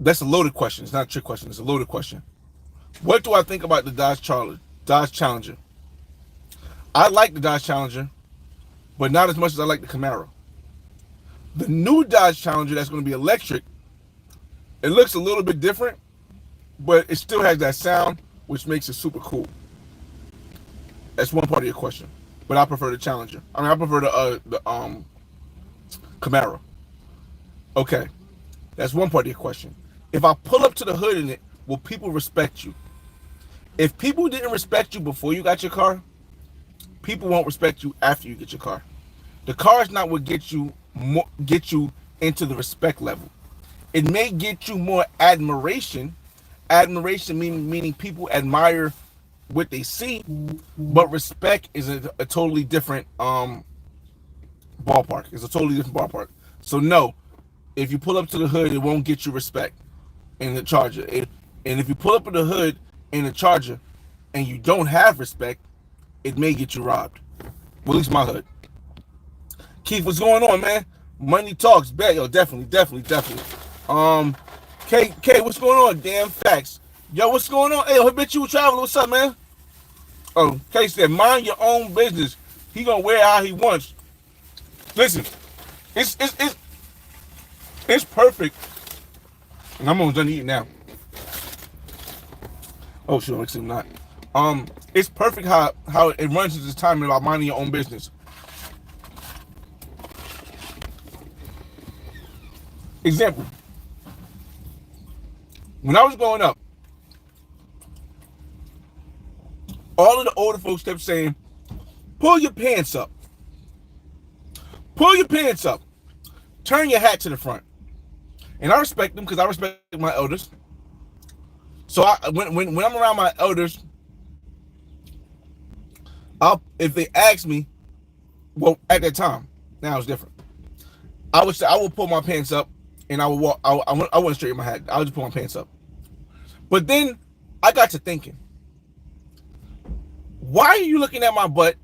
That's a loaded question. It's not a trick question. It's a loaded question. What do I think about the Dodge Challenger? I like the Dodge Challenger, but not as much as I like the Camaro. The new Dodge Challenger that's going to be electric, it looks a little bit different, but it still has that sound, which makes it super cool. That's one part of your question. But I prefer the Challenger. I prefer the Camaro. Okay. That's one part of your question. If I pull up to the hood in it, will people respect you? If people didn't respect you before you got your car, people won't respect you after you get your car. The car is not what gets you into the respect level. It may get you more admiration. Admiration meaning people admire what they see, but respect is a totally different ballpark. It's a totally different ballpark. So no, if you pull up to the hood, it won't get you respect in the Charger. And if you pull up to the hood in the Charger and you don't have respect, it may get you robbed. Well, at least my hood. Keith, what's going on, man? Money talks, bet, yo, definitely. K, what's going on? Damn facts. Yo, what's going on? Hey, Habitual Traveler, what's up, man? Oh, K said, mind your own business. He gonna wear how he wants. Listen, it's perfect. And I'm almost done eating now. Oh, sure, actually not. It's perfect how it runs into this time about minding your own business. Example. When I was growing up, all of the older folks kept saying, pull your pants up. Pull your pants up. Turn your hat to the front. And I respect them because I respect my elders. So when I'm around my elders, if they ask me, well, at that time, now it's different. I would say I will pull my pants up and I would walk. I wouldn't straighten my hat. I would just pull my pants up. But then I got to thinking, why are you looking at my butt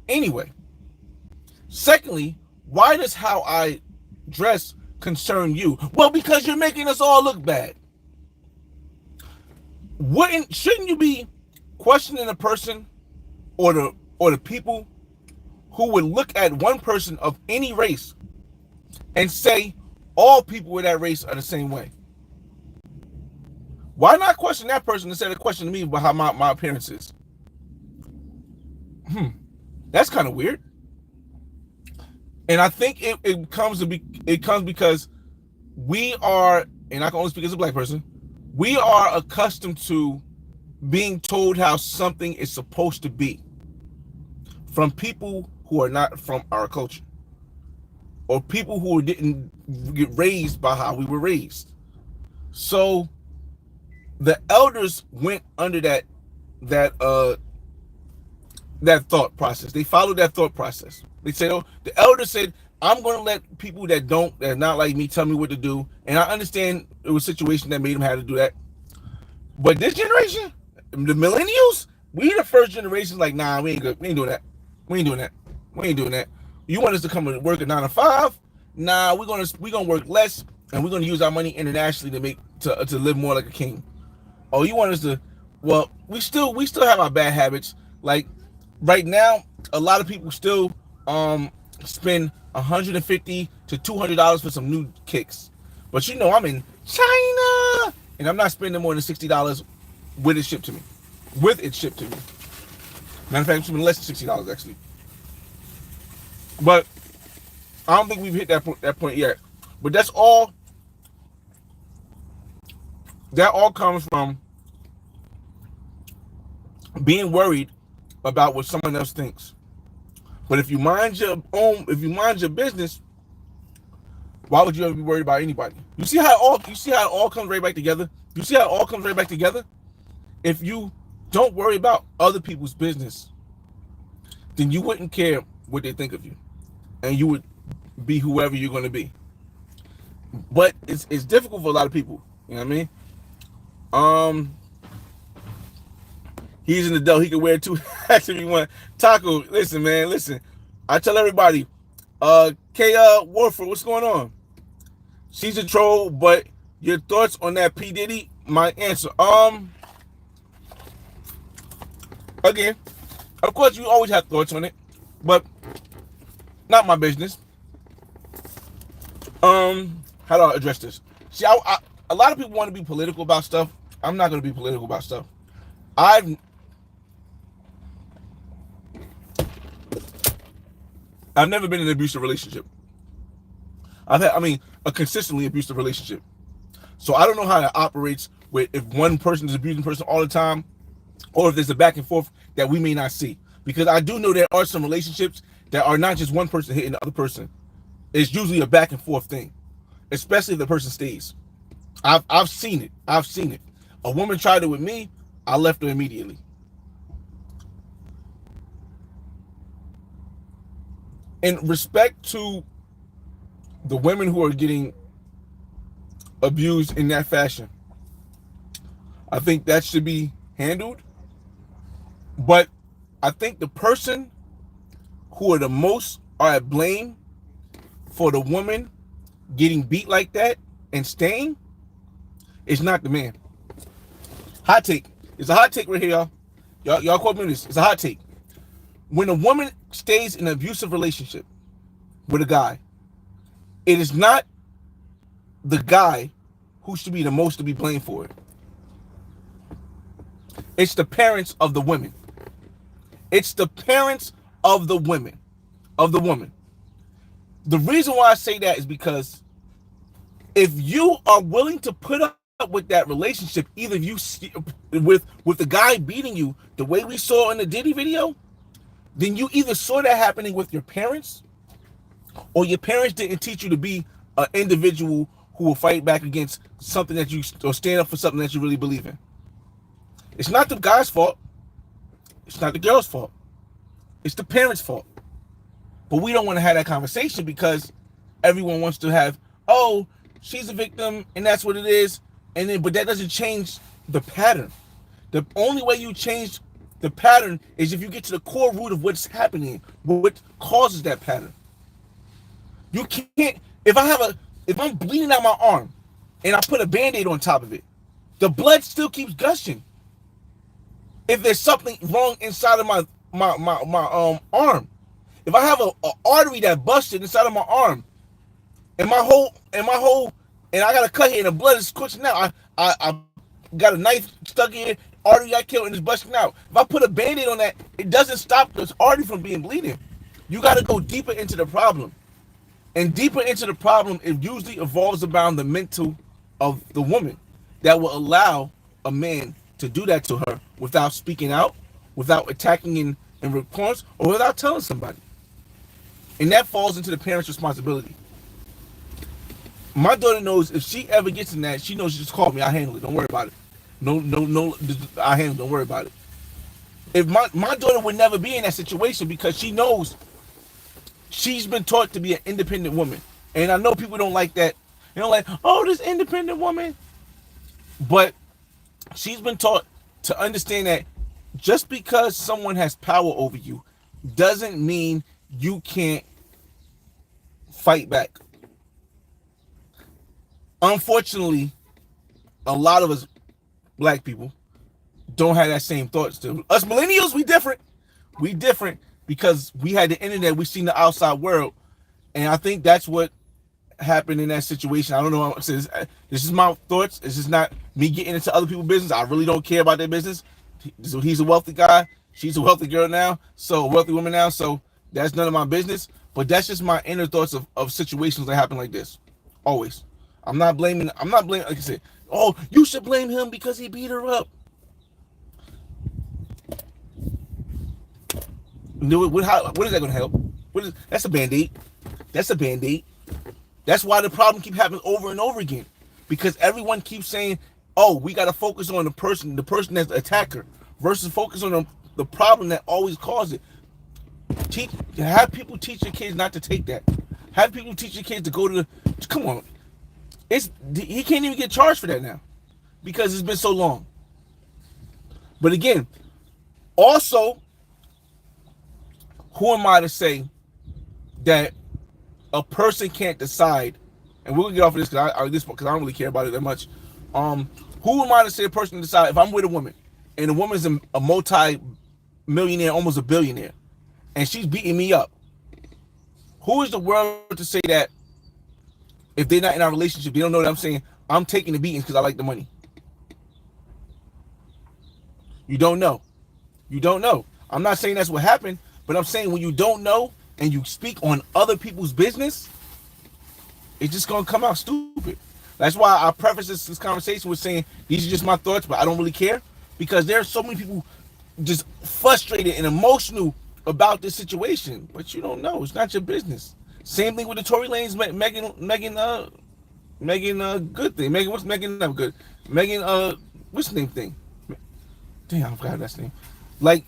anyway? Secondly, why does how I dress concern you? Well, because you're making us all look bad. Shouldn't you be questioning a person or the people who would look at one person of any race and say all people with that race are the same way? Why not question that person instead of questioning me about how my appearance is? That's kind of weird. And I think it comes because we are, and I can only speak as a black person, we are accustomed to being told how something is supposed to be from people who are not from our culture, or people who didn't get raised by how we were raised. So the elders went under that thought process. They followed that thought process. They said, oh, the elders said, I'm going to let people that are not like me tell me what to do. And I understand it was a situation that made them have to do that. But this generation, the millennials, we the first generation like, nah, we ain't good. We ain't doing that. We ain't doing that. You want us to come and work at 9 to 5? Nah, we're gonna work less and we're gonna use our money internationally to live more like a king. Oh, you want us to? Well, we still have our bad habits. Like right now, a lot of people still spend $150 to $200 for some new kicks. But you know, I'm in China and I'm not spending more than $60 with it shipped to me. Matter of fact, I'm spending less than $60 actually. But I don't think we've hit that point yet. But that all comes from being worried about what someone else thinks. But if you mind your business, why would you ever be worried about anybody? You see how it all comes right back together? If you don't worry about other people's business, then you wouldn't care what they think of you. And you would be whoever you're going to be. But it's difficult for a lot of people. You know what I mean? He's an adult. He can wear 2 hats if he want. Taco, listen, man, listen. I tell everybody, K. Warford, what's going on? She's a troll, but your thoughts on that P. Diddy? My answer. Again, of course, you always have thoughts on it, but not my business. How do I address this? See, a lot of people want to be political about stuff. I'm not going to be political about stuff. I've never been in an abusive relationship. A consistently abusive relationship. So I don't know how it operates with if one person is abusing person all the time, or if there's a back and forth that we may not see. Because I do know there are some relationships that are not just one person hitting the other person. It's usually a back and forth thing, especially if the person stays. I've seen it. I've seen it. A woman tried it with me. I left her immediately. In respect to the women who are getting abused in that fashion, I think that should be handled. But I think the person who are the most are at blame for the woman getting beat like that and staying is not the man. Hot take. It's a hot take right here, y'all. Y'all quote me on this. It's a hot take. When a woman stays in an abusive relationship with a guy, it is not the guy who should be the most to be blamed for it. It's the parents of the women. It's the parents of the women, of the woman. The reason why I say that is because if you are willing to put up with that relationship, either you with the guy beating you the way we saw in the Diddy video, then you either saw that happening with your parents, or your parents didn't teach you to be an individual who will fight back against something that you, or stand up for something that you really believe in. It's not the guy's fault. It's not the girl's fault. It's the parents' fault. But we don't want to have that conversation because everyone wants to have, oh, she's a victim and that's what it is. And then, but that doesn't change the pattern. The only way you change the pattern is if you get to the core root of what's happening, what causes that pattern. You can't, if I'm bleeding out my arm and I put a Band-Aid on top of it, the blood still keeps gushing. If there's something wrong inside of my arm, if I have a artery that busted inside of my arm, and I got a cut here and the blood is squishing out, I got a knife stuck in, artery I killed and it's busting out. If I put a Band-Aid on that, it doesn't stop this artery from being bleeding. You got to go deeper into the problem. And deeper into the problem, it usually evolves around the mental of the woman that will allow a man to do that to her without speaking out, without attacking in response, or without telling somebody. And that falls into the parent's responsibility. My daughter knows if she ever gets in that, she knows she just call me. I handle it. Don't worry about it. No, I handle it. Don't worry about it. If my daughter would never be in that situation because she knows she's been taught to be an independent woman. And I know people don't like that. You know, like, oh, this independent woman. But she's been taught to understand that just because someone has power over you doesn't mean you can't fight back. Unfortunately, a lot of us black people don't have that same thought still. Us millennials, we different. We different because we had the internet, we seen the outside world. And I think that's what happened in that situation. I don't know. This is my thoughts. This is not me getting into other people's business. I really don't care about their business. So he's a wealthy guy. She's a wealthy girl now. So a wealthy woman now. So that's none of my business. But that's just my inner thoughts of situations that happen like this. Always. I'm not blaming, like I said, oh, you should blame him because he beat her up. What is that going to help? That's a Band-Aid. That's a Band-Aid. That's why the problem keeps happening over and over again. Because everyone keeps saying, oh, we got to focus on the person that's the attacker versus focus on the problem that always caused it. Have people teach your kids not to take that. Have people teach your kids to go to come on. He can't even get charged for that now because it's been so long. But again, also, who am I to say that a person can't decide? And we'll get off of this because I don't really care about it that much. Who am I to say a person can decide if I'm with a woman and the woman's a multi-millionaire, almost a billionaire, and she's beating me up? Who is the world to say that if they're not in our relationship, they don't know that I'm saying I'm taking the beatings because I like the money? You don't know. You don't know. I'm not saying that's what happened, but I'm saying when you don't know and you speak on other people's business, it's just gonna come out stupid. That's why I preface this conversation with saying these are just my thoughts, but I don't really care because there are so many people just frustrated and emotional about this situation, but you don't know. It's not your business. Same thing with the Tory Lanez, Megan, good thing. Megan, what's Megan? Not good. Megan, what's the name thing? Damn, I forgot that name. Like,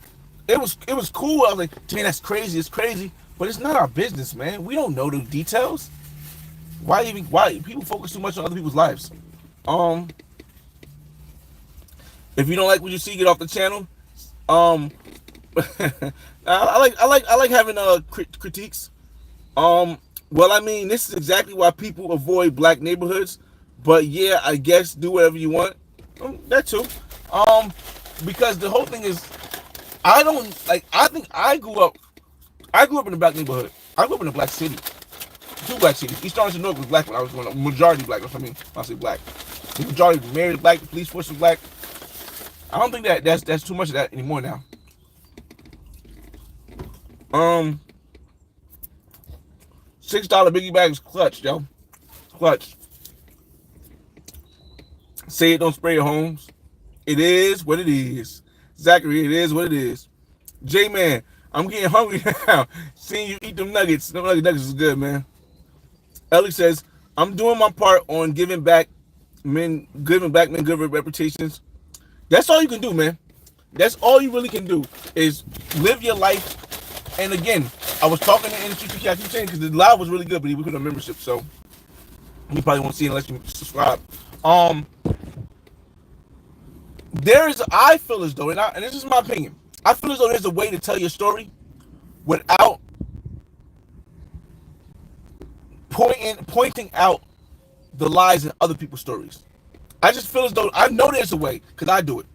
it was cool. I was like, man, that's crazy. It's crazy, but it's not our business, man. We don't know the details. Why people focus too much on other people's lives? Um, if you don't like what you see, get off the channel. Um, I like having critiques. Well, I mean, this is exactly why people avoid black neighborhoods. But yeah, I guess do whatever you want. That too. Because the whole thing is, I don't like. I think I grew up. I grew up in a black neighborhood. I grew up in a black city. Two black cities. East Orange and North was black when I was growing up. Majority black. That's what I mean. I say black. The majority married black. The police force was black. I don't think that's too much of that anymore now. $6 biggie bags clutch, yo. Clutch. Say it, don't spray your homes. It is what it is. Zachary, it is what it is. J-Man, I'm getting hungry now. Seeing you eat them nuggets. Them nuggets is good, man. Ellie says, I'm doing my part on giving black men good reputations. That's all you can do, man. That's all you really can do is live your life. And again, I was talking to NCPK, I keep saying, because the live was really good, but we put a membership, so you probably won't see it unless you subscribe. I feel as though, and this is my opinion, I feel as though there's a way to tell your story without pointing out the lies in other people's stories. I just feel as though, I know there's a way, because I do it,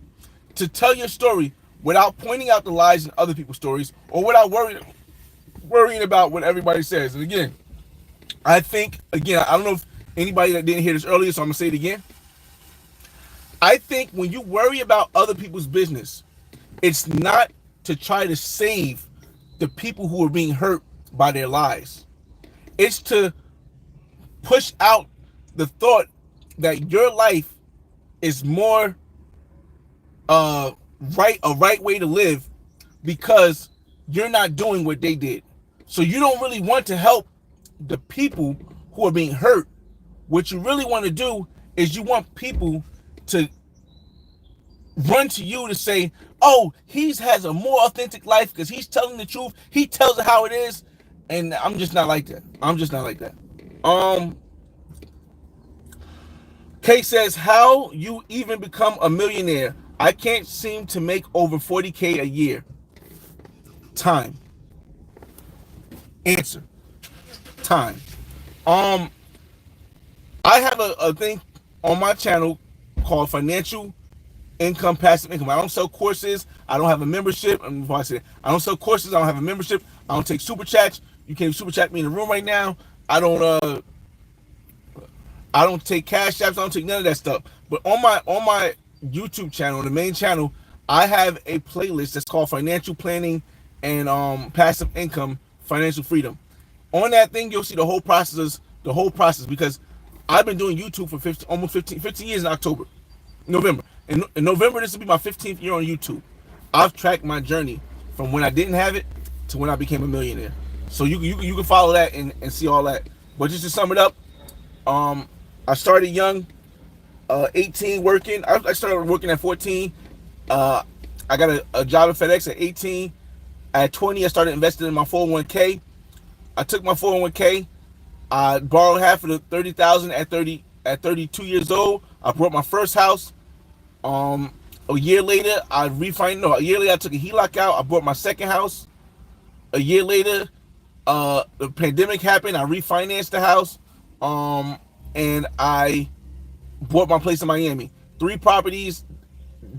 to tell your story without pointing out the lies in other people's stories, or without worrying about what everybody says. And again, I don't know if anybody that didn't hear this earlier, so I'm going to say it again. I think when you worry about other people's business, it's not to try to save the people who are being hurt by their lies. It's to push out the thought that your life is more a right way to live because you're not doing what they did. So you don't really want to help the people who are being hurt. What you really want to do is you want people to run to you to say, oh, he has a more authentic life because he's telling the truth. He tells it how it is. And I'm just not like that. Kay says, how you even become a millionaire? I can't seem to make over 40K a year. Time. Answer. Time. I have a thing on my channel called Financial Income, Passive Income. I don't sell courses. I don't have a membership. I don't sell courses. I don't have a membership. I don't take super chats. You can't super chat me in the room right now. I don't take cash apps. I don't take none of that stuff. But on my YouTube channel, the main channel, I have a playlist that's called Financial Planning and Passive Income, Financial Freedom. On that thing, you'll see the whole process because I've been doing YouTube for 15 years in November. In November, this will be my 15th year on YouTube. I've tracked my journey from when I didn't have it to when I became a millionaire. So you can follow that and see all that. But just to sum it up, I started young, 18 working. I started working at 14. I got a job at FedEx at 18. At 20, I started investing in my 401k. I took my 401k. I borrowed half of the $30,000 at 32 years old. I bought my first house. A year later, I took a HELOC out. I bought my second house. A year later, the pandemic happened. I refinanced the house. And I bought my place in Miami. 3 properties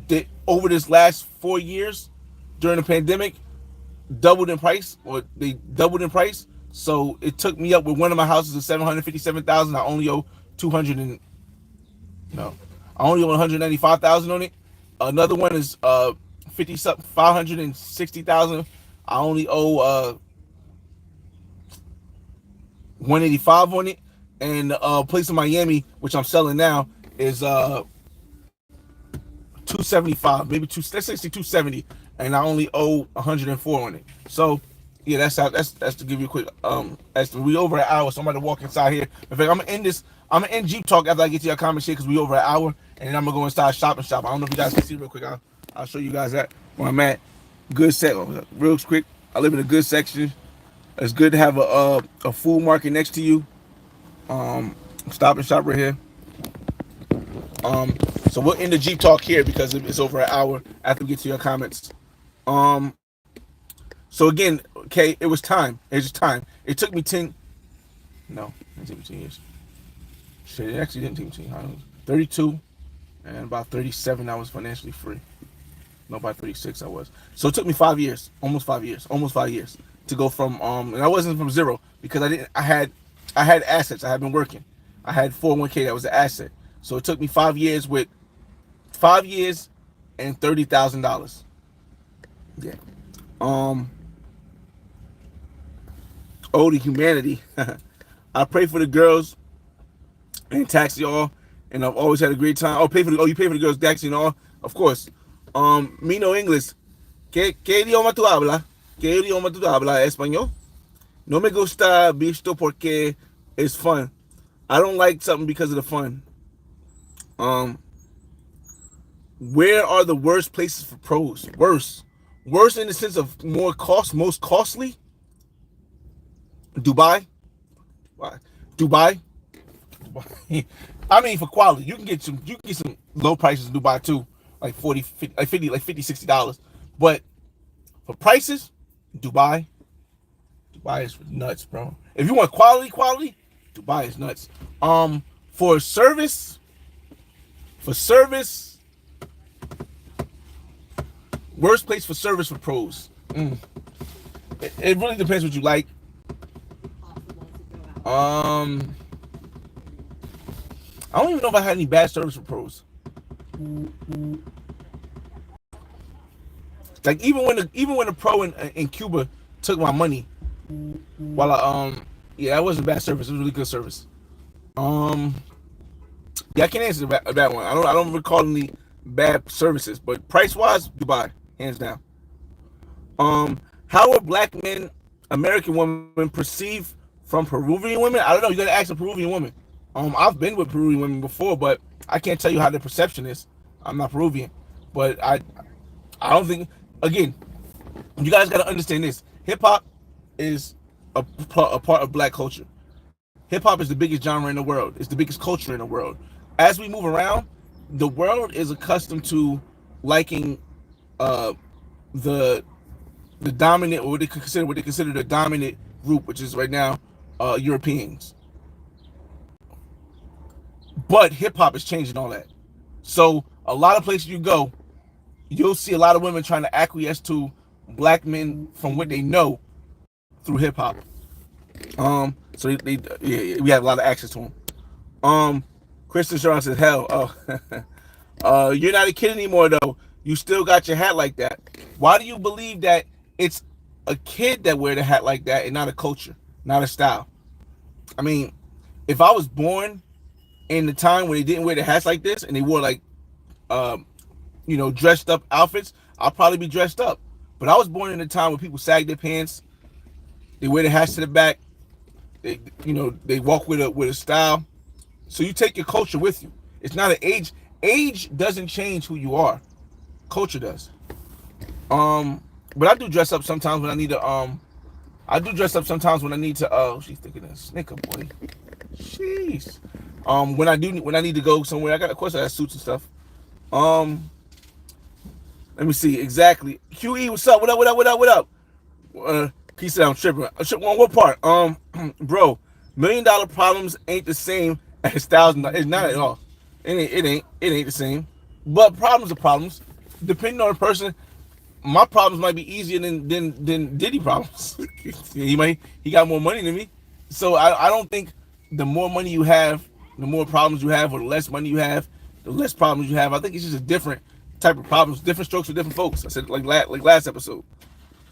that over this last 4 years during the pandemic doubled in price, or they doubled in price. So it took me up with one of my houses of $757,000. I only owe $195,000 on it. Another one is $560,000. I only owe $185 on it. And a place in Miami, which I'm selling now, is $275, maybe let's say $270. and I only owe 104 on it. So yeah, that's to give you a quick estimate. We over an hour, so I'm about to walk inside here. In fact, I'm gonna end this. I'm gonna end Jeep Talk after I get to your comment shit because we over an hour, and then I'm gonna go inside shop. I don't know if you guys can see real quick. I'll show you guys that where I'm at. Good set, real quick. I live in a good section. It's good to have a food market next to you. Stop and shop right here. So we'll end the Jeep Talk here because it's over an hour after we get to your comments. Um, so again, okay, it was time. It's just time. It took me 10. No, it didn't take me 10 years. Shit, it actually didn't take me 10. 32, and about 37, I was financially free. No, by 36, I was. So it took me 5 years, almost 5 years to go from and I wasn't from zero because I had assets. I had been working. I had 401k that was an asset. So it took me 5 years with 5 years and $30,000. Yeah. Oh, to humanity. I pray for the girls and taxi all, and I've always had a great time. You pay for the girls taxi and all, of course. Me no English. ¿Qué idioma tú hablas? ¿Qué idioma tú hablas? Español. No me gusta visto porque it's fun. I don't like something because of the fun. Where are the worst places for pros? Worse in the sense of most costly. Dubai. Why? Dubai. I mean, for quality, you can get some low prices in Dubai too, like 40, 50, like 50, like $50, $60. But for prices, Dubai is nuts, bro. If you want quality, Dubai is nuts. For service, worst place for service for pros. It really depends what you like. I don't even know if I had any bad service for pros. Like even when the pro in Cuba took my money, while yeah, that wasn't bad service. It was really good service. Yeah, I can't answer a bad one. I don't recall any bad services, but price wise, Dubai, hands down. How are black men, American women perceived from Peruvian women? I don't know. You gotta ask a Peruvian woman. I've been with Peruvian women before, but I can't tell you how their perception is. I'm not Peruvian, but I don't think. Again, you guys gotta understand this. Hip hop is a part of black culture. Hip hop is the biggest genre in the world. It's the biggest culture in the world. As we move around, the world is accustomed to liking the dominant, or what they consider the dominant group, which is right now Europeans. But hip hop is changing all that. So a lot of places you go, you'll see a lot of women trying to acquiesce to black men from what they know through hip hop. So yeah, we have a lot of access to them. Kristen Sharon says, hell, you're not a kid anymore though. You still got your hat like that. Why do you believe that it's a kid that wear the hat like that and not a culture, not a style? I mean, if I was born in the time when they didn't wear the hats like this and they wore like, dressed up outfits, I'll probably be dressed up. But I was born in a time when people sag their pants, they wear the hats to the back, they walk with a style. So you take your culture with you. It's not an age. Age doesn't change who you are. Culture does. But I do dress up sometimes when I need to. Oh, she's thinking of Snicker boy. Jeez. When I need to go somewhere, of course I have suits and stuff. Let me see exactly. QE, what's up? What up? He said I'm tripping. What part? Bro, $1 million problems ain't the same as $1,000. It's not at all. It ain't the same. But problems are problems. Depending on the person, my problems might be easier than Diddy problems. he got more money than me. So I don't think the more money you have, the more problems you have, or the less money you have, the less problems you have. I think it's just a different type of problems, different strokes for different folks. I said like last episode.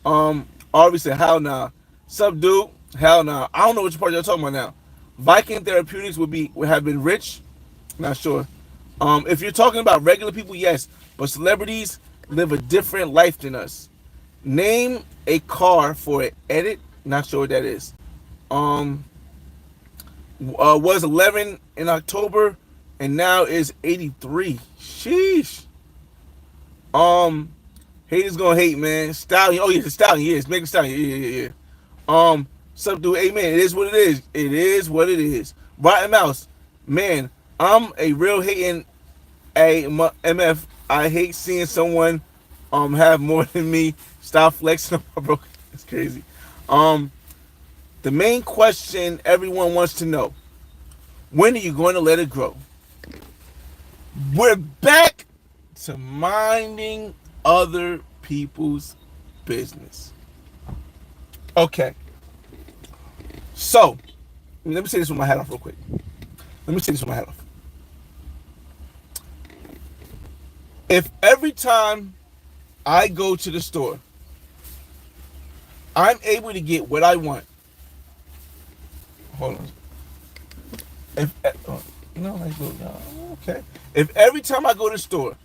Arby said, hell nah. Sup, dude? Hell nah. I don't know which part y'all talking about now. Viking Therapeutics would have been rich. Not sure. If you're talking about regular people, yes. But celebrities, live a different life than us. Name a car for an edit. Not sure what that is. Um, was 11 in October, and now is 83. Sheesh. Um, haters gonna hate, man. Stallion. Oh yeah, the Stallion. Yeah, it's Megan Stallion. Yeah. Some dude. Hey man, it is what it is. It is what it is. Rotten Mouse. Man, I'm a real hating MF. I hate seeing someone have more than me. Stop flexing on my bro. It's crazy. Um, the main question everyone wants to know: when are you going to let it grow? We're back to minding other people's business. Okay. So, let me say this with my hat off real quick. Let me say this with my hat off. If every time I go to the store, I'm able to get what I want. Hold on. Okay. If every time I go to the store,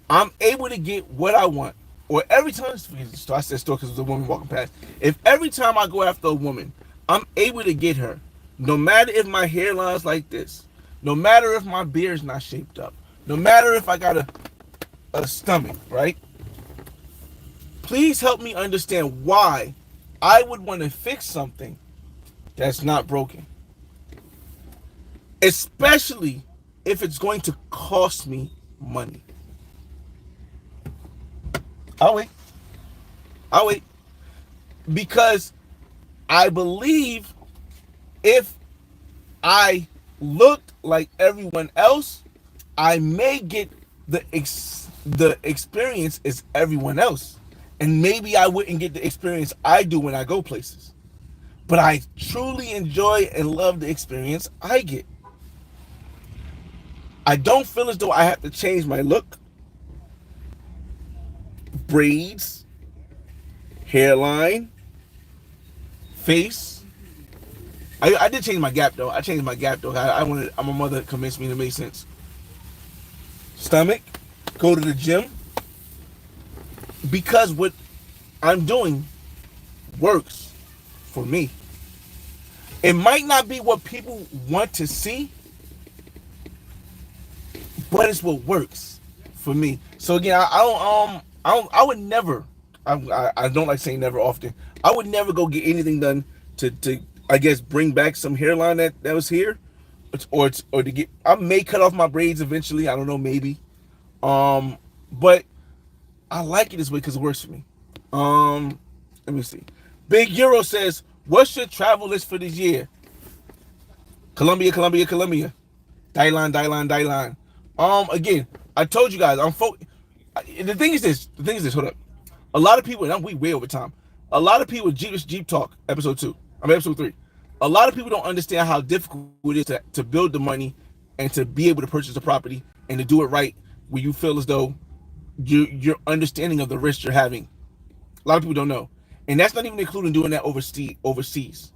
I'm able to get what I want, or every time I said store because there's a woman walking past. If every time I go after a woman, I'm able to get her, no matter if my hairline's like this, no matter if my beard's not shaped up, no matter if I got a stomach, right? Please help me understand why I would want to fix something that's not broken. Especially if it's going to cost me money. I'll wait. Because I believe if I looked like everyone else, I may get the experience as everyone else. And maybe I wouldn't get the experience I do when I go places. But I truly enjoy and love the experience I get. I don't feel as though I have to change my look, braids, hairline, face. I did change my gap though. I changed my gap though. My mother convinced me to make sense. Stomach, go to the gym, because what I'm doing works for me. It might not be what people want to see, but it's what works for me. So again, I would never. I don't like saying never often. I would never go get anything done to I guess bring back some hairline that was here, or to get. I may cut off my braids eventually. I don't know, maybe. But I like it this way because it works for me. Let me see. Big Euro says, "What's your travel list for this year?" Colombia. Dylan. Again, I told you guys, the thing is this, hold up. A lot of people, and we way over time. A lot of people, Jeep Talk, episode 3. A lot of people don't understand how difficult it is to build the money and to be able to purchase a property and to do it right where you feel as though your understanding of the risk you're having. A lot of people don't know. And that's not even including doing that overseas.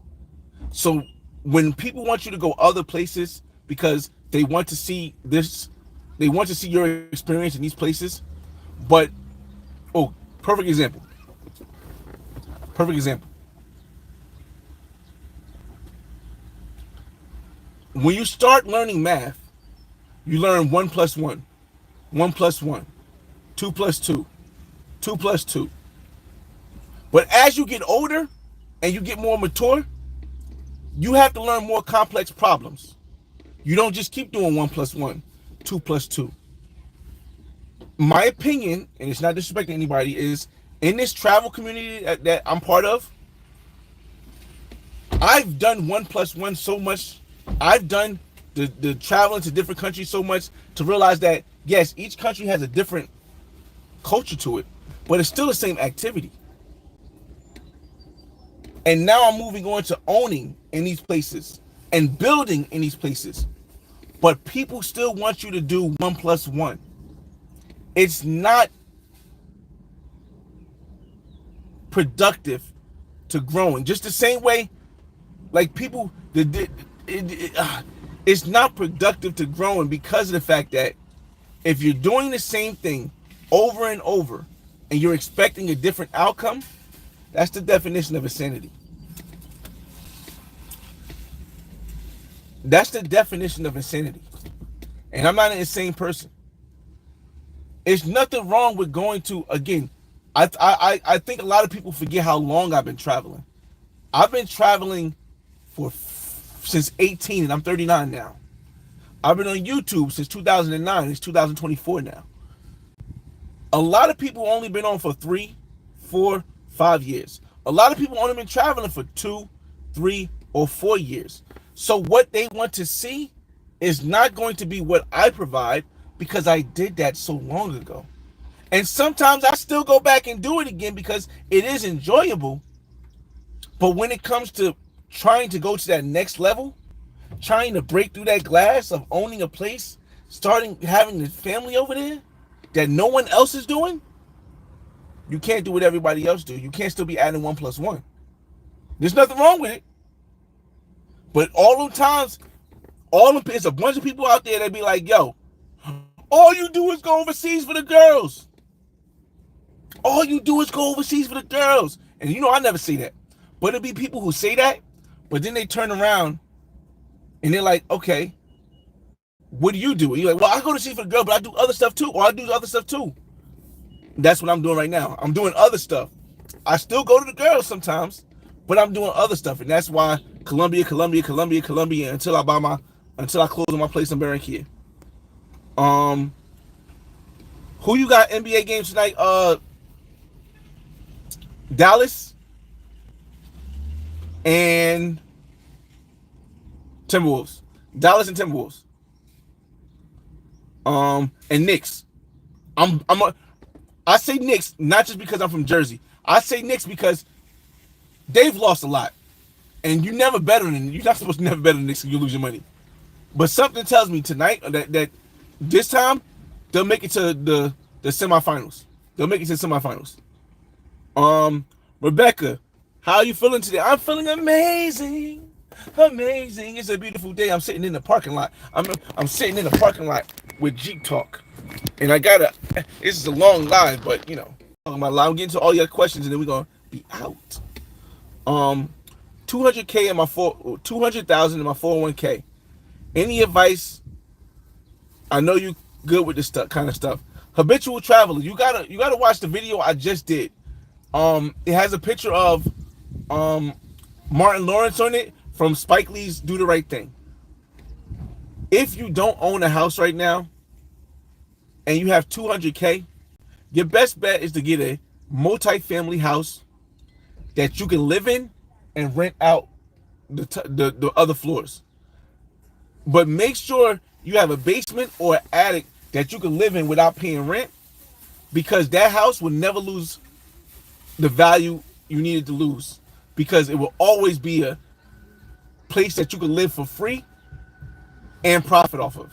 So when people want you to go other places because they want to see this, they want to see your experience in these places, but perfect example. When you start learning math, you learn 1 + 1, 1 + 1, 2 + 2, 2 + 2. But as you get older and you get more mature, you have to learn more complex problems. You don't just keep doing 1 + 1, 2 + 2. My opinion, and it's not disrespecting anybody, is in this travel community that I'm part of, I've done 1 + 1 so much. I've done the traveling to different countries so much to realize that, yes, each country has a different culture to it, but it's still the same activity. And now I'm moving on to owning in these places and building in these places. But people still want you to do 1 + 1. It's not productive to growing. Just the same way, like people, it's not productive to growing because of the fact that if you're doing the same thing over and over, and you're expecting a different outcome, that's the definition of insanity. That's the definition of insanity. And I'm not an insane person. There's nothing wrong with going to, again, I think a lot of people forget how long I've been traveling. I've been traveling since 18, and I'm 39 now. I've been on YouTube since 2009. It's 2024 now. A lot of people only been on for 3, 4, 5 years. A lot of people only been traveling for 2, 3, or 4 years. So what they want to see is not going to be what I provide, because I did that so long ago. And sometimes I still go back and do it again because it is enjoyable. But when it comes to trying to go to that next level, trying to break through that glass of owning a place, having the family over there that no one else is doing, you can't do what everybody else do. You can't still be adding 1 + 1. There's nothing wrong with it. But all the times, it's a bunch of people out there that be like, yo, all you do is go overseas for the girls. All you do is go overseas for the girls. And you know, I never say that. But it'll be people who say that, but then they turn around and they're like, okay, what do you do? And you're like, well, I go to sea for the girl, but I do other stuff too. Or I do other stuff too. That's what I'm doing right now. I'm doing other stuff. I still go to the girls sometimes, but I'm doing other stuff. And that's why Colombia, until I close on my place in Barranquilla. Who you got NBA games tonight? Dallas and Timberwolves. Dallas and Timberwolves. And Knicks. I say Knicks not just because I'm from Jersey. I say Knicks because they've lost a lot, and you're not supposed to never bet on the Knicks if you lose your money. But something tells me tonight that this time they'll make it to the semifinals. They'll make it to the semifinals. Rebecca, how are you feeling today? I'm feeling amazing. Amazing. It's a beautiful day. I'm sitting in the parking lot. I'm sitting in the parking lot with Jeep Talk. And this is a long live, but you know, I'm getting to all your questions and then we're gonna be out. 200K in my 200,000 in my 401k. Any advice? I know you good with this kind of stuff. Habitual traveler. You gotta watch the video I just did. It has a picture of Martin Lawrence on it from Spike Lee's Do the Right Thing. If you don't own a house right now and you have 200K, your best bet is to get a multi-family house that you can live in and rent out the other floors. But make sure you have a basement or an attic that you can live in without paying rent, because that house will never lose the value you needed to lose, because it will always be a place that you can live for free and profit off of.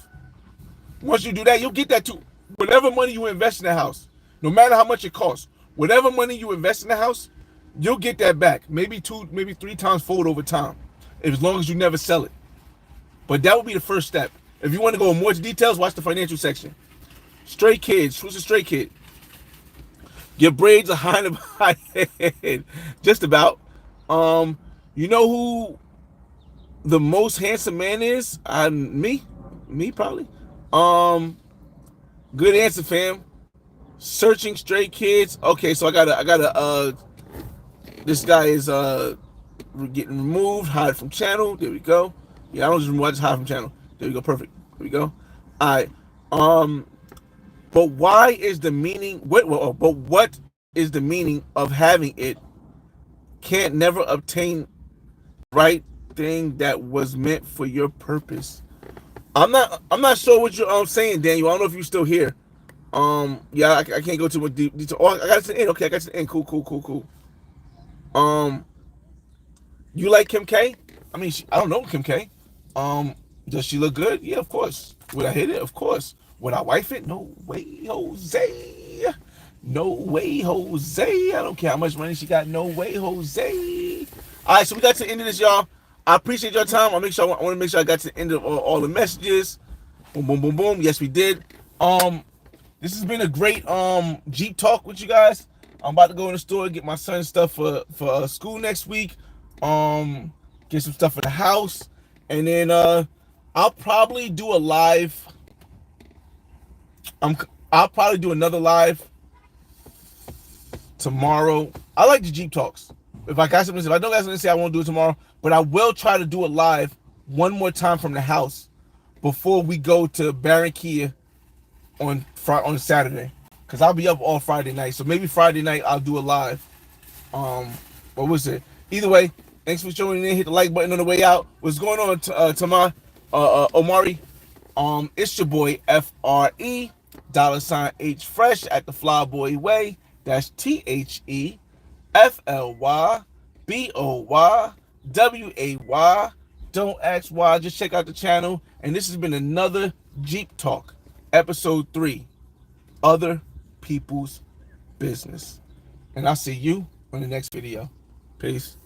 Once you do that, you'll get that too. Whatever money you invest in the house, no matter how much it costs, whatever money you invest in the house, you'll get that back. Maybe 2, maybe 3 times fold over time, as long as you never sell it. But that would be the first step. If you want to go in more details, watch the financial section. Stray kids. Who's a stray kid? Your braids are high in my head. Just about. You know who the most handsome man is? Me probably. Good answer, fam. Searching stray kids. Okay, so I gotta this guy is getting removed, hide from channel. There we go. Yeah, I don't just remove, I just hide from channel. There we go, perfect. There we go. Alright. But why is the meaning what is the meaning of having it? Can't never obtain right thing that was meant for your purpose. I'm not sure what you're saying, Daniel. I don't know if you're still here. Yeah, I can't go too much detail. Oh, I got it to the end. Okay, I got it to the end. Cool. You like Kim K? I mean, I don't know Kim K. Does she look good? Yeah, of course. Would I hit it? Of course. Would I wife it? No way, Jose. No way, Jose. I don't care how much money she got. No way, Jose. All right, so we got to the end of this, y'all. I appreciate your time. I want to make sure I got to the end of all the messages. Boom. Yes, we did. this has been a great Jeep talk with you guys. I'm about to go in the store and get my son's stuff for school next week. Get some stuff for the house, and then I'll probably do a live. I'll probably do another live tomorrow. I like the Jeep talks. If I got something to say, if I don't got something to say, I won't do it tomorrow. But I will try to do it live one more time from the house before we go to Baron Kia on Saturday, because I'll be up all Friday night. So maybe Friday night I'll do a live. What was it? Either way, thanks for joining in. Hit the like button on the way out. What's going on, Tamar, Omari? It's your boy FRE $H Fresh at the Flyboy Way. That's THEFLYBOYWAY. Don't ask why. Just check out the channel. And this has been another Jeep Talk, episode 3, Other People's Business. And I'll see you on the next video. Peace.